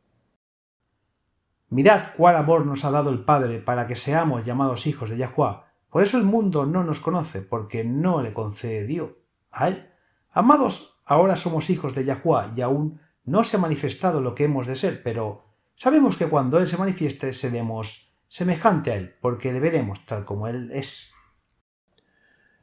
Mirad cuál amor nos ha dado el Padre para que seamos llamados hijos de Yahuwah. Por eso el mundo no nos conoce, porque no le concedió a él. Amados, ahora somos hijos de Yahuwah y aún no se ha manifestado lo que hemos de ser, pero sabemos que cuando Él se manifieste seremos semejante a Él, porque le veremos tal como Él es.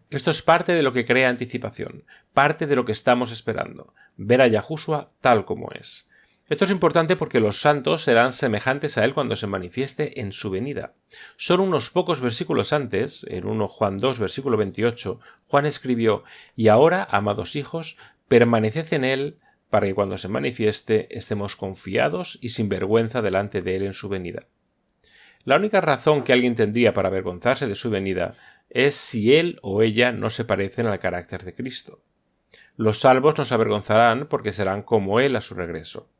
Esto es parte de lo que crea anticipación, parte de lo que estamos esperando, ver a Yahushua tal como es. Esto es importante porque los santos serán semejantes a Él cuando se manifieste en su venida. Solo unos pocos versículos antes, en 1 Juan 2, versículo 28, Juan escribió: «Y ahora, amados hijos, permaneced en Él, para que cuando se manifieste estemos confiados y sin vergüenza delante de Él en su venida». La única razón que alguien tendría para avergonzarse de su venida es si él o ella no se parecen al carácter de Cristo. Los salvos no se avergonzarán porque serán como Él a su regreso.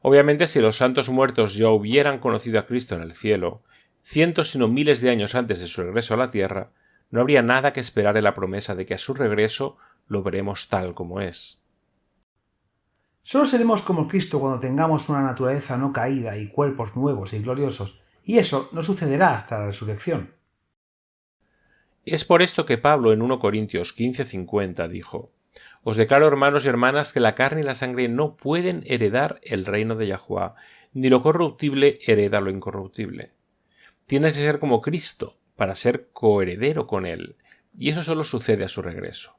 Obviamente, si los santos muertos ya hubieran conocido a Cristo en el cielo, cientos sino miles de años antes de su regreso a la tierra, no habría nada que esperar en la promesa de que a su regreso lo veremos tal como es. Solo seremos como Cristo cuando tengamos una naturaleza no caída y cuerpos nuevos y gloriosos, y eso no sucederá hasta la resurrección. Es por esto que Pablo en 1 Corintios 15:50 dijo: Os declaro, hermanos y hermanas, que la carne y la sangre no pueden heredar el reino de Yahuwah, ni lo corruptible hereda lo incorruptible. Tienes que ser como Cristo para ser coheredero con él, y eso solo sucede a su regreso.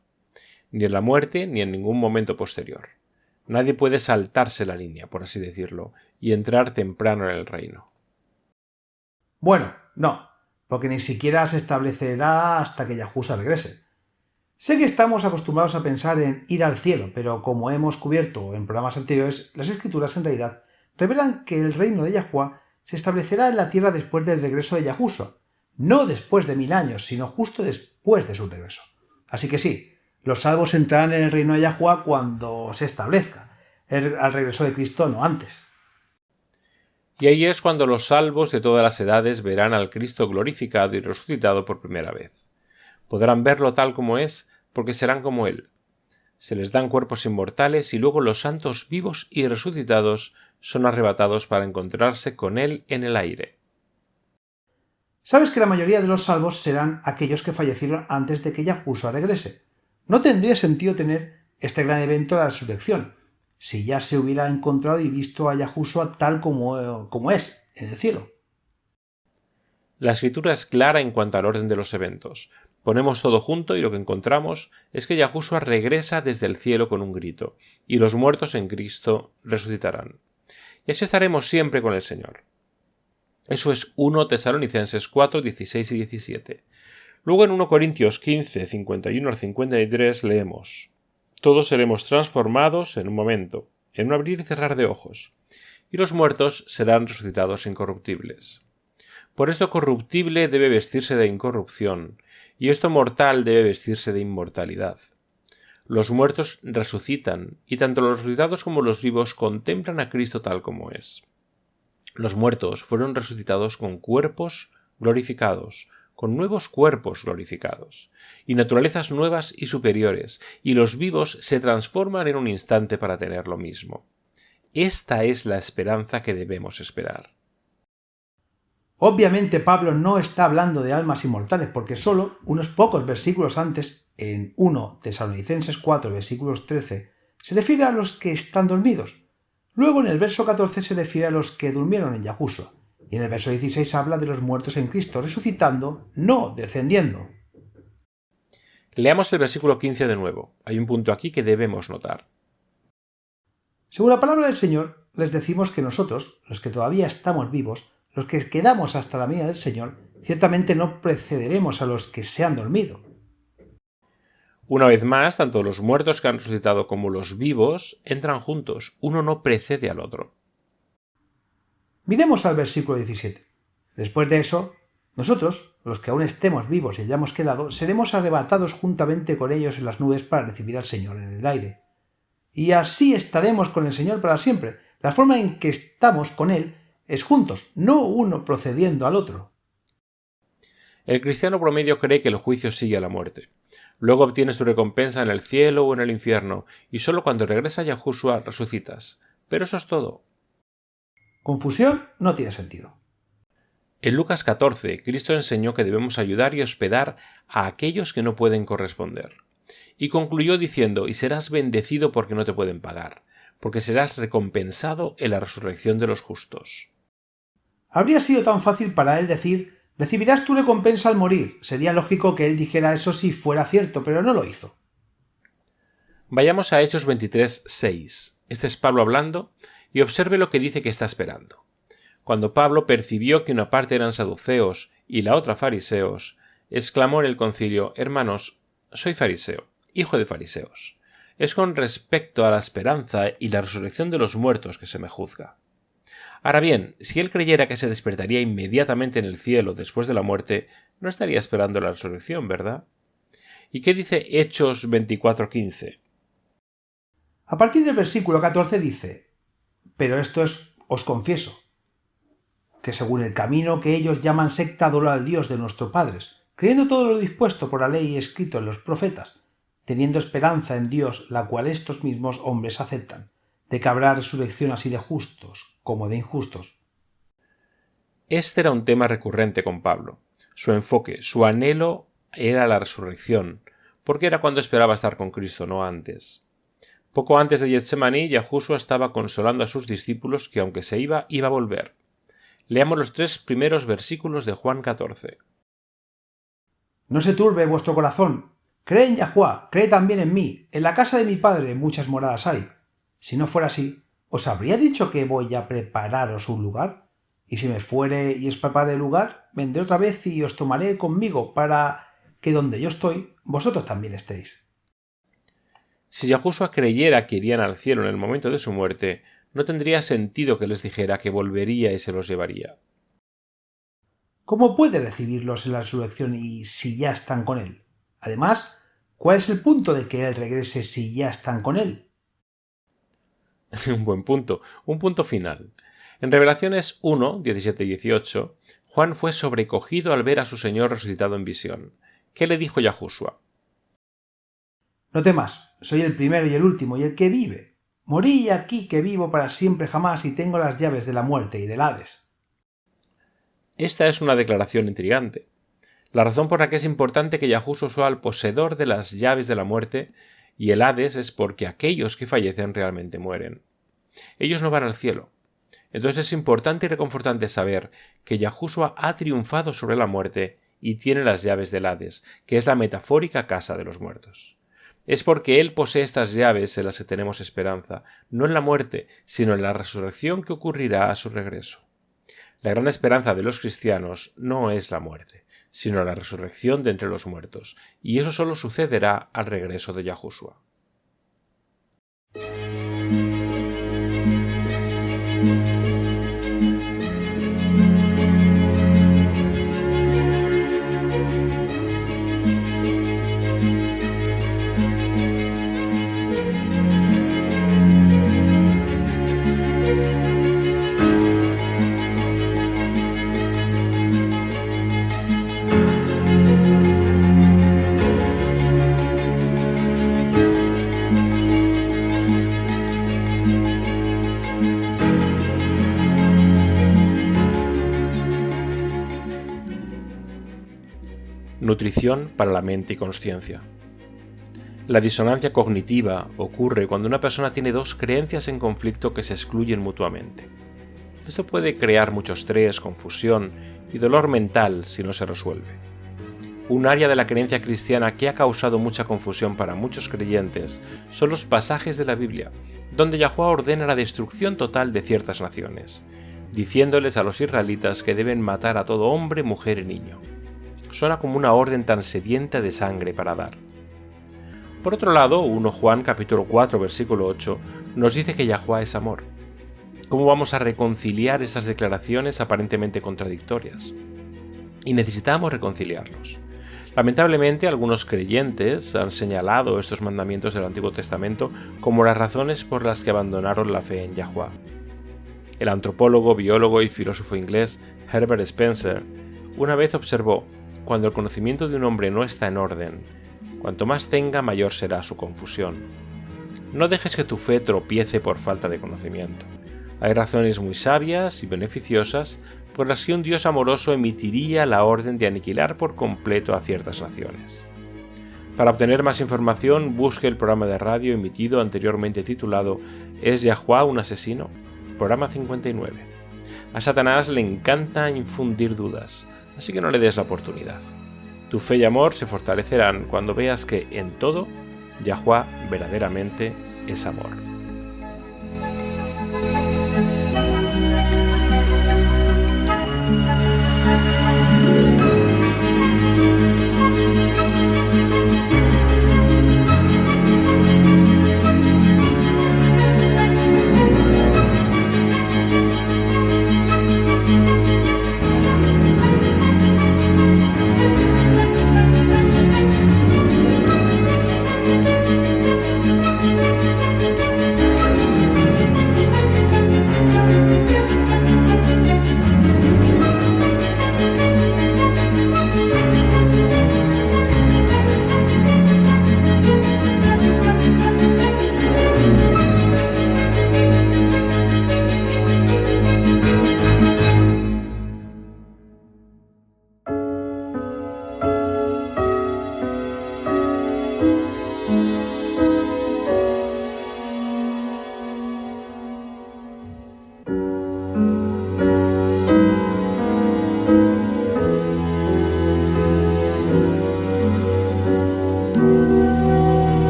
Ni en la muerte ni en ningún momento posterior. Nadie puede saltarse la línea, por así decirlo, y entrar temprano en el reino. Bueno, no, porque ni siquiera se establecerá hasta que Yahushua regrese. Sé que estamos acostumbrados a pensar en ir al cielo, pero como hemos cubierto en programas anteriores, las escrituras en realidad revelan que el reino de Yahuwah se establecerá en la tierra después del regreso de Yahushua, no después de 1000 años, sino justo después de su regreso. Así que sí, los salvos entrarán en el reino de Yahuwah cuando se establezca, al regreso de Cristo, no antes. Y ahí es cuando los salvos de todas las edades verán al Cristo glorificado y resucitado por primera vez. Podrán verlo tal como es, porque serán como Él. Se les dan cuerpos inmortales y luego los santos vivos y resucitados son arrebatados para encontrarse con Él en el aire. Sabes que la mayoría de los salvos serán aquellos que fallecieron antes de que Yahushua regrese. No tendría sentido tener este gran evento de la resurrección, si ya se hubiera encontrado y visto a Yahushua tal como es en el cielo. La escritura es clara en cuanto al orden de los eventos. Ponemos todo junto y lo que encontramos es que Yahushua regresa desde el cielo con un grito, y los muertos en Cristo resucitarán. Y así estaremos siempre con el Señor. Eso es 1 Tesalonicenses 4, 16 y 17. Luego en 1 Corintios 15, 51 al 53 leemos: Todos seremos transformados en un momento, en un abrir y cerrar de ojos, y los muertos serán resucitados incorruptibles. Por esto corruptible debe vestirse de incorrupción, y esto mortal debe vestirse de inmortalidad. Los muertos resucitan, y tanto los resucitados como los vivos contemplan a Cristo tal como es. Los muertos fueron resucitados con cuerpos glorificados, con nuevos cuerpos glorificados, y naturalezas nuevas y superiores, y los vivos se transforman en un instante para tener lo mismo. Esta es la esperanza que debemos esperar. Obviamente Pablo no está hablando de almas inmortales, porque solo unos pocos versículos antes, en 1 Tesalonicenses 4, versículos 13, se refiere a los que están dormidos. Luego en el verso 14 se refiere a los que durmieron en Yahushua, y en el verso 16 habla de los muertos en Cristo, resucitando, no descendiendo. Leamos el versículo 15 de nuevo. Hay un punto aquí que debemos notar. Según la palabra del Señor, les decimos que nosotros, los que todavía estamos vivos, los que quedamos hasta la venida del Señor, ciertamente no precederemos a los que se han dormido. Una vez más, tanto los muertos que han resucitado como los vivos entran juntos. Uno no precede al otro. Miremos al versículo 17. Después de eso, nosotros, los que aún estemos vivos y hayamos quedado, seremos arrebatados juntamente con ellos en las nubes para recibir al Señor en el aire. Y así estaremos con el Señor para siempre. La forma en que estamos con Él es juntos, no uno procediendo al otro. El cristiano promedio cree que el juicio sigue a la muerte. Luego obtienes tu recompensa en el cielo o en el infierno, y solo cuando regresa Yahushua resucitas. Pero eso es todo. Confusión no tiene sentido. En Lucas 14, Cristo enseñó que debemos ayudar y hospedar a aquellos que no pueden corresponder. Y concluyó diciendo: y serás bendecido porque no te pueden pagar, porque serás recompensado en la resurrección de los justos. Habría sido tan fácil para él decir: recibirás tu recompensa al morir. Sería lógico que él dijera eso si fuera cierto, pero no lo hizo. Vayamos a Hechos 23, 6. Este es Pablo hablando, y observe lo que dice que está esperando. Cuando Pablo percibió que una parte eran saduceos y la otra fariseos, exclamó en el concilio: hermanos, soy fariseo, hijo de fariseos. Es con respecto a la esperanza y la resurrección de los muertos que se me juzga. Ahora bien, si él creyera que se despertaría inmediatamente en el cielo después de la muerte, no estaría esperando la resurrección, ¿verdad? ¿Y qué dice Hechos 24:15? A partir del versículo 14 dice: pero esto es, os confieso, que según el camino que ellos llaman secta, adoro al Dios de nuestros padres, creyendo todo lo dispuesto por la ley y escrito en los profetas, teniendo esperanza en Dios, la cual estos mismos hombres aceptan, de que habrá resurrección así de justos como de injustos. Este era un tema recurrente con Pablo. Su enfoque, su anhelo era la resurrección, porque era cuando esperaba estar con Cristo, no antes. Poco antes de Getsemaní, Yahushua estaba consolando a sus discípulos que aunque se iba a volver. Leamos los 3 primeros versículos de Juan 14. No se turbe vuestro corazón. Cree en Yahuwá, cree también en mí. En la casa de mi padre muchas moradas hay. Si no fuera así, ¿os habría dicho que voy a prepararos un lugar? Y si me fuere y os prepare el lugar, vendré otra vez y os tomaré conmigo para que donde yo estoy, vosotros también estéis. Si Yahushua creyera que irían al cielo en el momento de su muerte, no tendría sentido que les dijera que volvería y se los llevaría. ¿Cómo puede recibirlos en la resurrección y si ya están con él? Además, ¿cuál es el punto de que él regrese si ya están con él? Un buen punto, un punto final. En Revelaciones 1, 17 y 18, Juan fue sobrecogido al ver a su Señor resucitado en visión. ¿Qué le dijo Yahushua? No temas, soy el primero y el último y el que vive. Morí aquí que vivo para siempre jamás y tengo las llaves de la muerte y del Hades. Esta es una declaración intrigante. La razón por la que es importante que Yahushua sea el poseedor de las llaves de la muerte y el Hades es porque aquellos que fallecen realmente mueren. Ellos no van al cielo. Entonces es importante y reconfortante saber que Yahushua ha triunfado sobre la muerte y tiene las llaves del Hades, que es la metafórica casa de los muertos. Es porque Él posee estas llaves en las que tenemos esperanza, no en la muerte, sino en la resurrección que ocurrirá a su regreso. La gran esperanza de los cristianos no es la muerte, sino la resurrección de entre los muertos, y eso solo sucederá al regreso de Yahushua. Nutrición para la mente y consciencia. La disonancia cognitiva ocurre cuando una persona tiene dos creencias en conflicto que se excluyen mutuamente. Esto puede crear mucho estrés, confusión y dolor mental si no se resuelve. Un área de la creencia cristiana que ha causado mucha confusión para muchos creyentes son los pasajes de la Biblia, donde Yahuwá ordena la destrucción total de ciertas naciones, diciéndoles a los israelitas que deben matar a todo hombre, mujer y niño. Suena como una orden tan sedienta de sangre para dar. Por otro lado, 1 Juan capítulo 4 versículo 8 nos dice que Yahuwá es amor. ¿Cómo vamos a reconciliar estas declaraciones aparentemente contradictorias? Y necesitamos reconciliarlos. Lamentablemente, algunos creyentes han señalado estos mandamientos del Antiguo Testamento como las razones por las que abandonaron la fe en Yahuwá. El antropólogo, biólogo y filósofo inglés Herbert Spencer una vez observó: cuando el conocimiento de un hombre no está en orden, cuanto más tenga, mayor será su confusión. No dejes que tu fe tropiece por falta de conocimiento. Hay razones muy sabias y beneficiosas por las que un Dios amoroso emitiría la orden de aniquilar por completo a ciertas naciones. Para obtener más información, busque el programa de radio emitido anteriormente titulado ¿Es Yahuwá un asesino? Programa 59. A Satanás le encanta infundir dudas, así que no le des la oportunidad. Tu fe y amor se fortalecerán cuando veas que, en todo, Yahuwá verdaderamente es amor.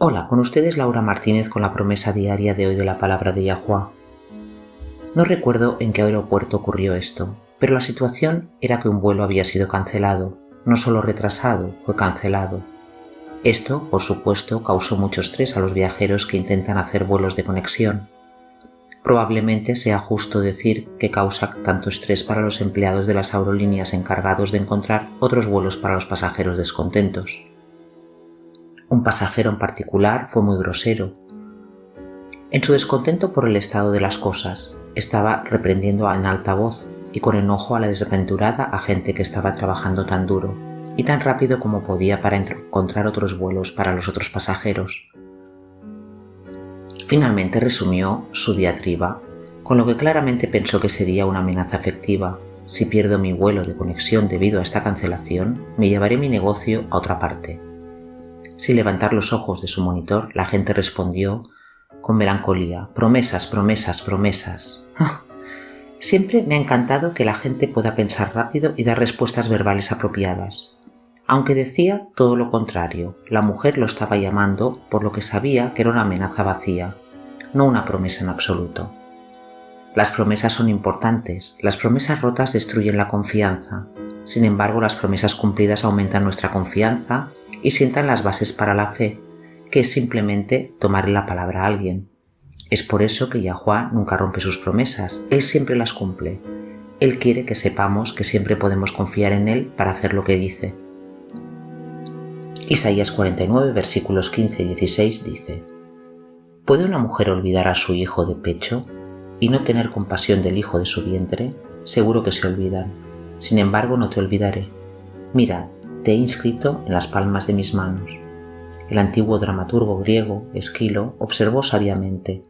Hola, con ustedes Laura Martínez con la promesa diaria de hoy de la palabra de Yahuwah. No recuerdo en qué aeropuerto ocurrió esto, pero la situación era que un vuelo había sido cancelado, no solo retrasado, fue cancelado. Esto, por supuesto, causó mucho estrés a los viajeros que intentan hacer vuelos de conexión. Probablemente sea justo decir que causa tanto estrés para los empleados de las aerolíneas encargados de encontrar otros vuelos para los pasajeros descontentos. Un pasajero en particular fue muy grosero. En su descontento por el estado de las cosas, estaba reprendiendo en alta voz y con enojo a la desventurada agente que estaba trabajando tan duro y tan rápido como podía para encontrar otros vuelos para los otros pasajeros. Finalmente resumió su diatriba, con lo que claramente pensó que sería una amenaza efectiva. Si pierdo mi vuelo de conexión debido a esta cancelación, me llevaré mi negocio a otra parte. Sin levantar los ojos de su monitor, la agente respondió con melancolía: promesas, promesas, promesas. Siempre me ha encantado que la gente pueda pensar rápido y dar respuestas verbales apropiadas. Aunque decía todo lo contrario, la mujer lo estaba llamando por lo que sabía que era una amenaza vacía, no una promesa en absoluto. Las promesas son importantes, las promesas rotas destruyen la confianza. Sin embargo, las promesas cumplidas aumentan nuestra confianza y sientan las bases para la fe, que es simplemente tomarle la palabra a alguien. Es por eso que Yahuwah nunca rompe sus promesas, Él siempre las cumple. Él quiere que sepamos que siempre podemos confiar en Él para hacer lo que dice. Isaías 49, versículos 15 y 16 dice: ¿Puede una mujer olvidar a su hijo de pecho y no tener compasión del hijo de su vientre? Seguro que se olvidan. Sin embargo, no te olvidaré. Mira, te he inscrito en las palmas de mis manos. El antiguo dramaturgo griego, Esquilo, observó sabiamente: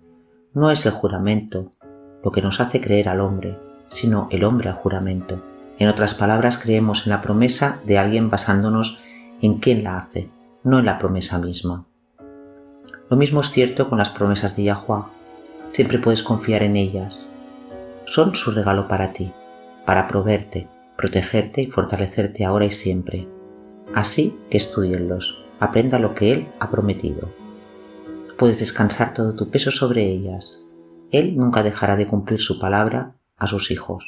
no es el juramento lo que nos hace creer al hombre, sino el hombre al juramento. En otras palabras, creemos en la promesa de alguien basándonos en quién la hace, no en la promesa misma. Lo mismo es cierto con las promesas de Yahuwah. Siempre puedes confiar en ellas. Son su regalo para ti, para proveerte, protegerte y fortalecerte ahora y siempre. Así que estúdienlos, aprenda lo que Él ha prometido. Puedes descansar todo tu peso sobre ellas. Él nunca dejará de cumplir su palabra a sus hijos.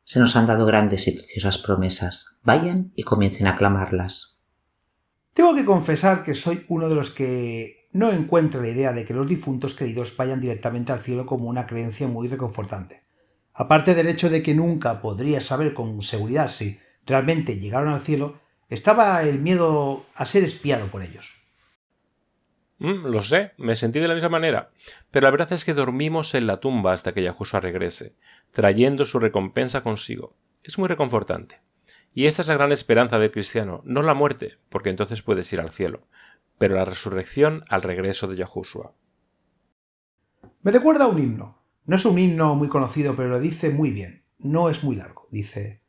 Se nos han dado grandes y preciosas promesas. Vayan y comiencen a clamarlas. Tengo que confesar que soy uno de los que no encuentra la idea de que los difuntos queridos vayan directamente al cielo como una creencia muy reconfortante. Aparte del hecho de que nunca podría saber con seguridad si realmente llegaron al cielo, estaba el miedo a ser espiado por ellos. Lo sé, me sentí de la misma manera, pero la verdad es que dormimos en la tumba hasta que Yahushua regrese, trayendo su recompensa consigo. Es muy reconfortante. Y esta es la gran esperanza del cristiano, no la muerte, porque entonces puedes ir al cielo, pero la resurrección al regreso de Yahushua. Me recuerda a un himno. No es un himno muy conocido, pero lo dice muy bien. No es muy largo. Dice: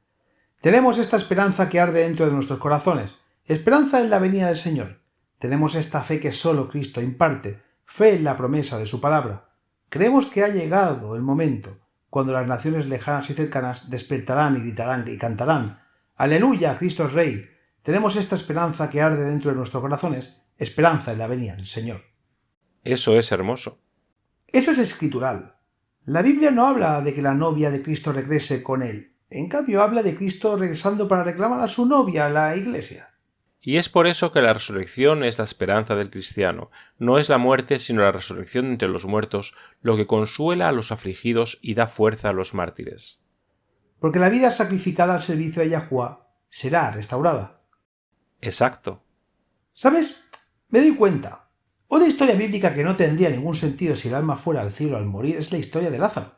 tenemos esta esperanza que arde dentro de nuestros corazones, esperanza en la venida del Señor. Tenemos esta fe que solo Cristo imparte, fe en la promesa de su palabra. Creemos que ha llegado el momento cuando las naciones lejanas y cercanas despertarán y gritarán y cantarán: ¡Aleluya, Cristo es Rey! Tenemos esta esperanza que arde dentro de nuestros corazones, esperanza en la venida del Señor. Eso es hermoso. Eso es escritural. La Biblia no habla de que la novia de Cristo regrese con Él. En cambio, habla de Cristo regresando para reclamar a su novia, la Iglesia. Y es por eso que la resurrección es la esperanza del cristiano. No es la muerte, sino la resurrección entre los muertos, lo que consuela a los afligidos y da fuerza a los mártires. Porque la vida sacrificada al servicio de Yahuwah será restaurada. Exacto. ¿Sabes? Me doy cuenta. Otra historia bíblica que no tendría ningún sentido si el alma fuera al cielo al morir es la historia de Lázaro.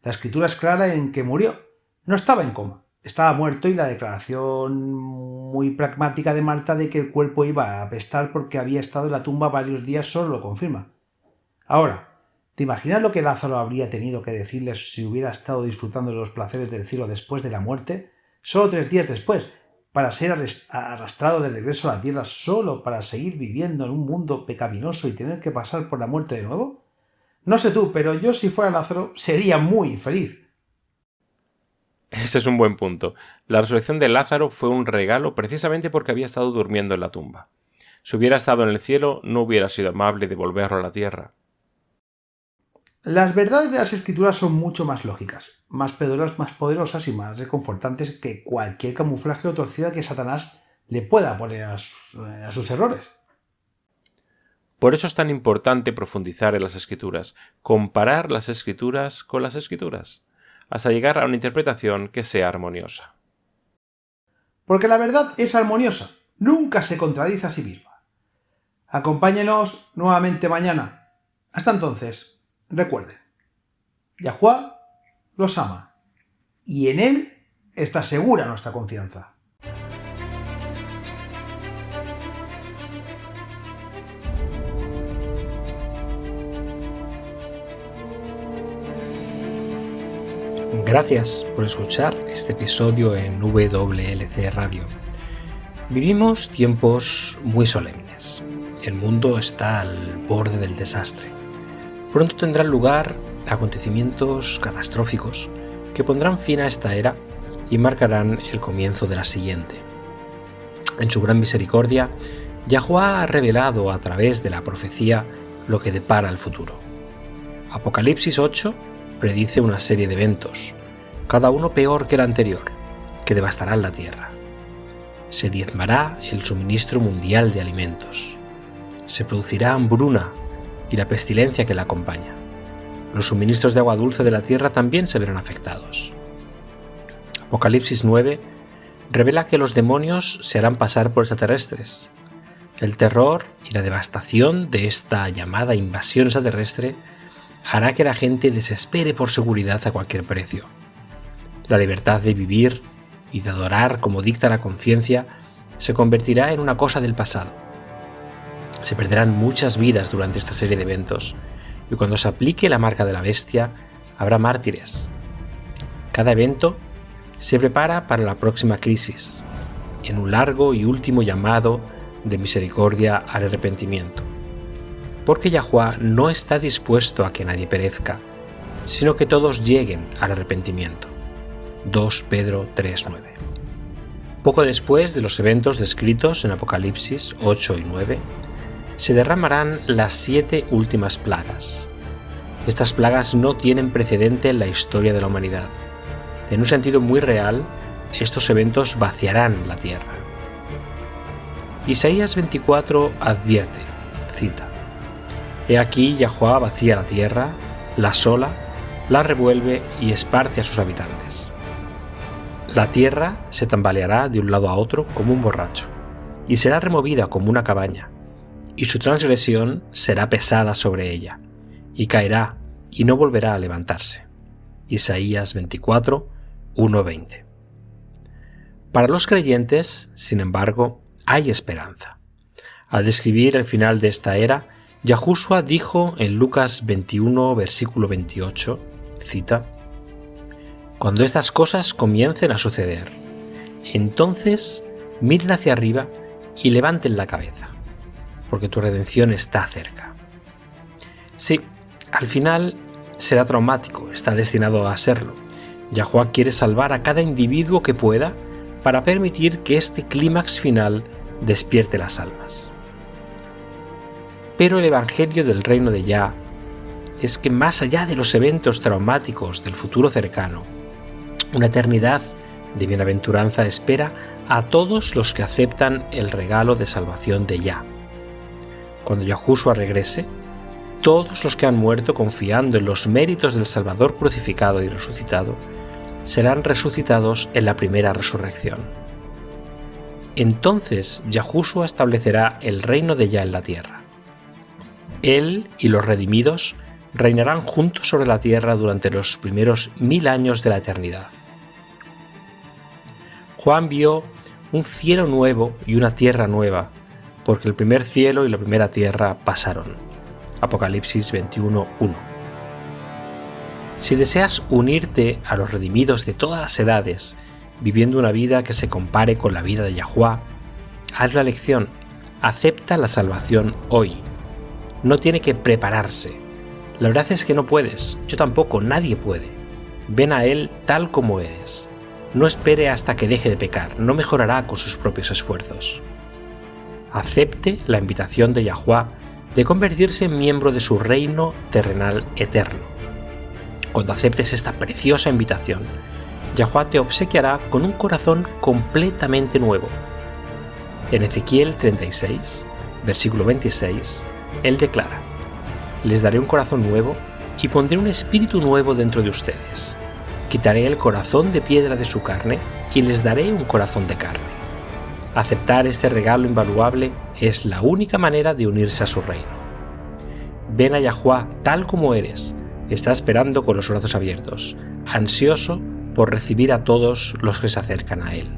La escritura es clara en que murió. No estaba en coma. Estaba muerto y la declaración muy pragmática de Marta de que el cuerpo iba a apestar porque había estado en la tumba varios días solo lo confirma. Ahora, ¿te imaginas lo que Lázaro habría tenido que decirles si hubiera estado disfrutando de los placeres del cielo después de la muerte? Solo 3 días después, para ser arrastrado de regreso a la tierra solo para seguir viviendo en un mundo pecaminoso y tener que pasar por la muerte de nuevo. No sé tú, pero yo si fuera Lázaro sería muy feliz. Ese es un buen punto. La resurrección de Lázaro fue un regalo precisamente porque había estado durmiendo en la tumba. Si hubiera estado en el cielo, no hubiera sido amable devolverlo a la tierra. Las verdades de las Escrituras son mucho más lógicas, más poderosas y más reconfortantes que cualquier camuflaje o torcida que Satanás le pueda poner a sus errores. Por eso es tan importante profundizar en las Escrituras, comparar las Escrituras con las Escrituras, hasta llegar a una interpretación que sea armoniosa. Porque la verdad es armoniosa, nunca se contradice a sí misma. Acompáñenos nuevamente mañana. Hasta entonces, recuerden, Yahuwah los ama y en Él está segura nuestra confianza. Gracias por escuchar este episodio en WLC Radio. Vivimos tiempos muy solemnes. El mundo está al borde del desastre. Pronto tendrán lugar acontecimientos catastróficos que pondrán fin a esta era y marcarán el comienzo de la siguiente. En su gran misericordia, Yahuwah ha revelado a través de la profecía lo que depara el futuro. Apocalipsis 8 predice una serie de eventos, cada uno peor que el anterior, que devastarán la tierra. Se diezmará el suministro mundial de alimentos. Se producirá hambruna y la pestilencia que la acompaña. Los suministros de agua dulce de la tierra también se verán afectados. Apocalipsis 9 revela que los demonios se harán pasar por extraterrestres. El terror y la devastación de esta llamada invasión extraterrestre hará que la gente desespere por seguridad a cualquier precio. La libertad de vivir y de adorar como dicta la conciencia se convertirá en una cosa del pasado. Se perderán muchas vidas durante esta serie de eventos, y cuando se aplique la marca de la bestia, habrá mártires. Cada evento se prepara para la próxima crisis, en un largo y último llamado de misericordia al arrepentimiento. Porque Yahuwah no está dispuesto a que nadie perezca, sino que todos lleguen al arrepentimiento. 2 Pedro 3:9. Poco después de los eventos descritos en Apocalipsis 8 y 9, se derramarán las 7 últimas plagas. Estas plagas no tienen precedente en la historia de la humanidad. En un sentido muy real, estos eventos vaciarán la tierra. Isaías 24 advierte, cita: He aquí Yahuwah vacía la tierra, la asola, la revuelve y esparce a sus habitantes. La tierra se tambaleará de un lado a otro como un borracho, y será removida como una cabaña, y su transgresión será pesada sobre ella, y caerá, y no volverá a levantarse. Isaías 24, 1-20. Para los creyentes, sin embargo, hay esperanza. Al describir el final de esta era, Yahushua dijo en Lucas 21, versículo 28, cita: Cuando estas cosas comiencen a suceder, entonces miren hacia arriba y levanten la cabeza, porque tu redención está cerca. Sí, al final será traumático, está destinado a serlo. Yahuwah quiere salvar a cada individuo que pueda para permitir que este clímax final despierte las almas. Pero el evangelio del reino de Yah es que más allá de los eventos traumáticos del futuro cercano, una eternidad de bienaventuranza espera a todos los que aceptan el regalo de salvación de Yah. Cuando Yahushua regrese, todos los que han muerto confiando en los méritos del Salvador crucificado y resucitado serán resucitados en la primera resurrección. Entonces Yahushua establecerá el reino de Yah en la tierra. Él y los redimidos reinarán juntos sobre la tierra durante los primeros 1000 años de la eternidad. Juan vio un cielo nuevo y una tierra nueva, porque el primer cielo y la primera tierra pasaron. Apocalipsis 21:1. Si deseas unirte a los redimidos de todas las edades, viviendo una vida que se compare con la vida de Yahuwah, haz la elección, acepta la salvación hoy. No tiene que prepararse. La verdad es que no puedes, yo tampoco, nadie puede. Ven a Él tal como eres. No espere hasta que deje de pecar, no mejorará con sus propios esfuerzos. acepte la invitación de Yahuwah de convertirse en miembro de su reino terrenal eterno. Cuando aceptes esta preciosa invitación, Yahuwah te obsequiará con un corazón completamente nuevo. En Ezequiel 36, versículo 26, Él declara: «Les daré un corazón nuevo y pondré un espíritu nuevo dentro de ustedes. Quitaré el corazón de piedra de su carne y les daré un corazón de carne». Aceptar este regalo invaluable es la única manera de unirse a su reino. Ven a Yahuwah tal como eres. Está esperando con los brazos abiertos, ansioso por recibir a todos los que se acercan a Él.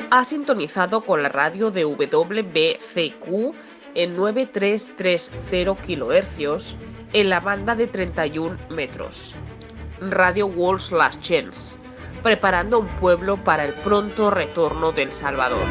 Ha sintonizado con la radio de WBCQ en 9330 kHz en la banda de 31 metros. Radio World's Last Chance, preparando un pueblo para el pronto retorno del Salvador.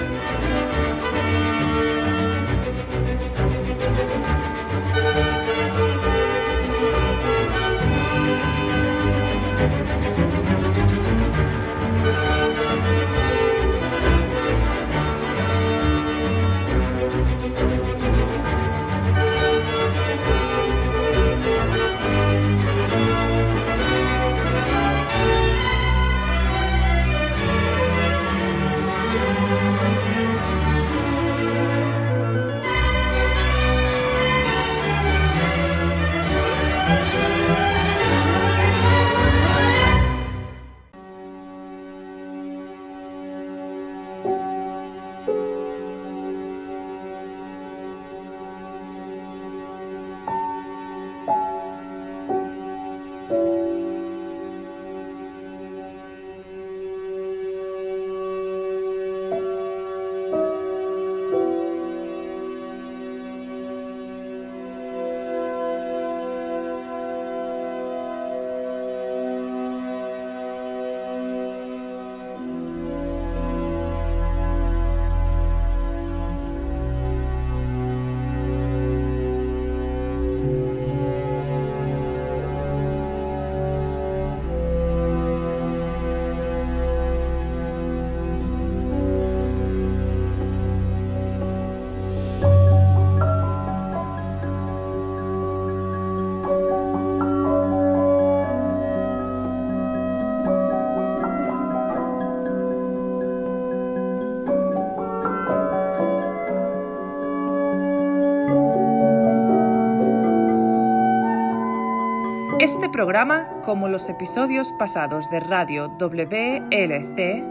Este programa, como los episodios pasados de Radio WLC,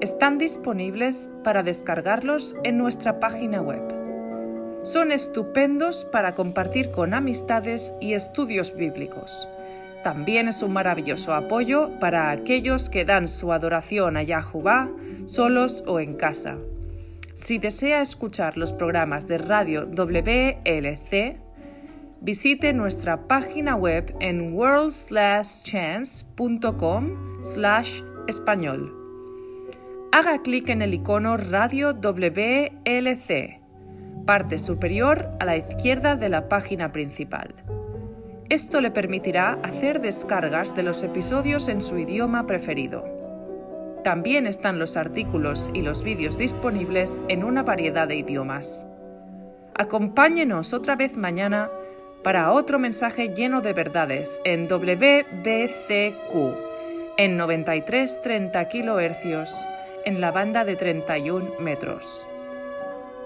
están disponibles para descargarlos en nuestra página web. Son estupendos para compartir con amistades y estudios bíblicos. También es un maravilloso apoyo para aquellos que dan su adoración a Yahuwah solos o en casa. Si desea escuchar los programas de Radio WLC, visite nuestra página web en worldslastchance.com/español. Haga clic en el icono Radio WLC, parte superior a la izquierda de la página principal. Esto le permitirá hacer descargas de los episodios en su idioma preferido. También están los artículos y los vídeos disponibles en una variedad de idiomas. Acompáñenos otra vez mañana para otro mensaje lleno de verdades en WBCQ, en 9330 kHz, en la banda de 31 metros.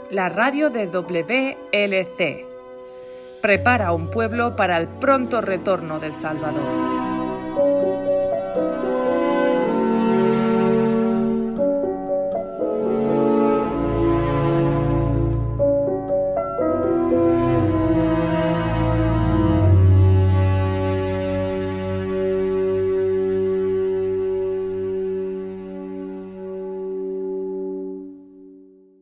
La radio de WLC prepara un pueblo para el pronto retorno del Salvador.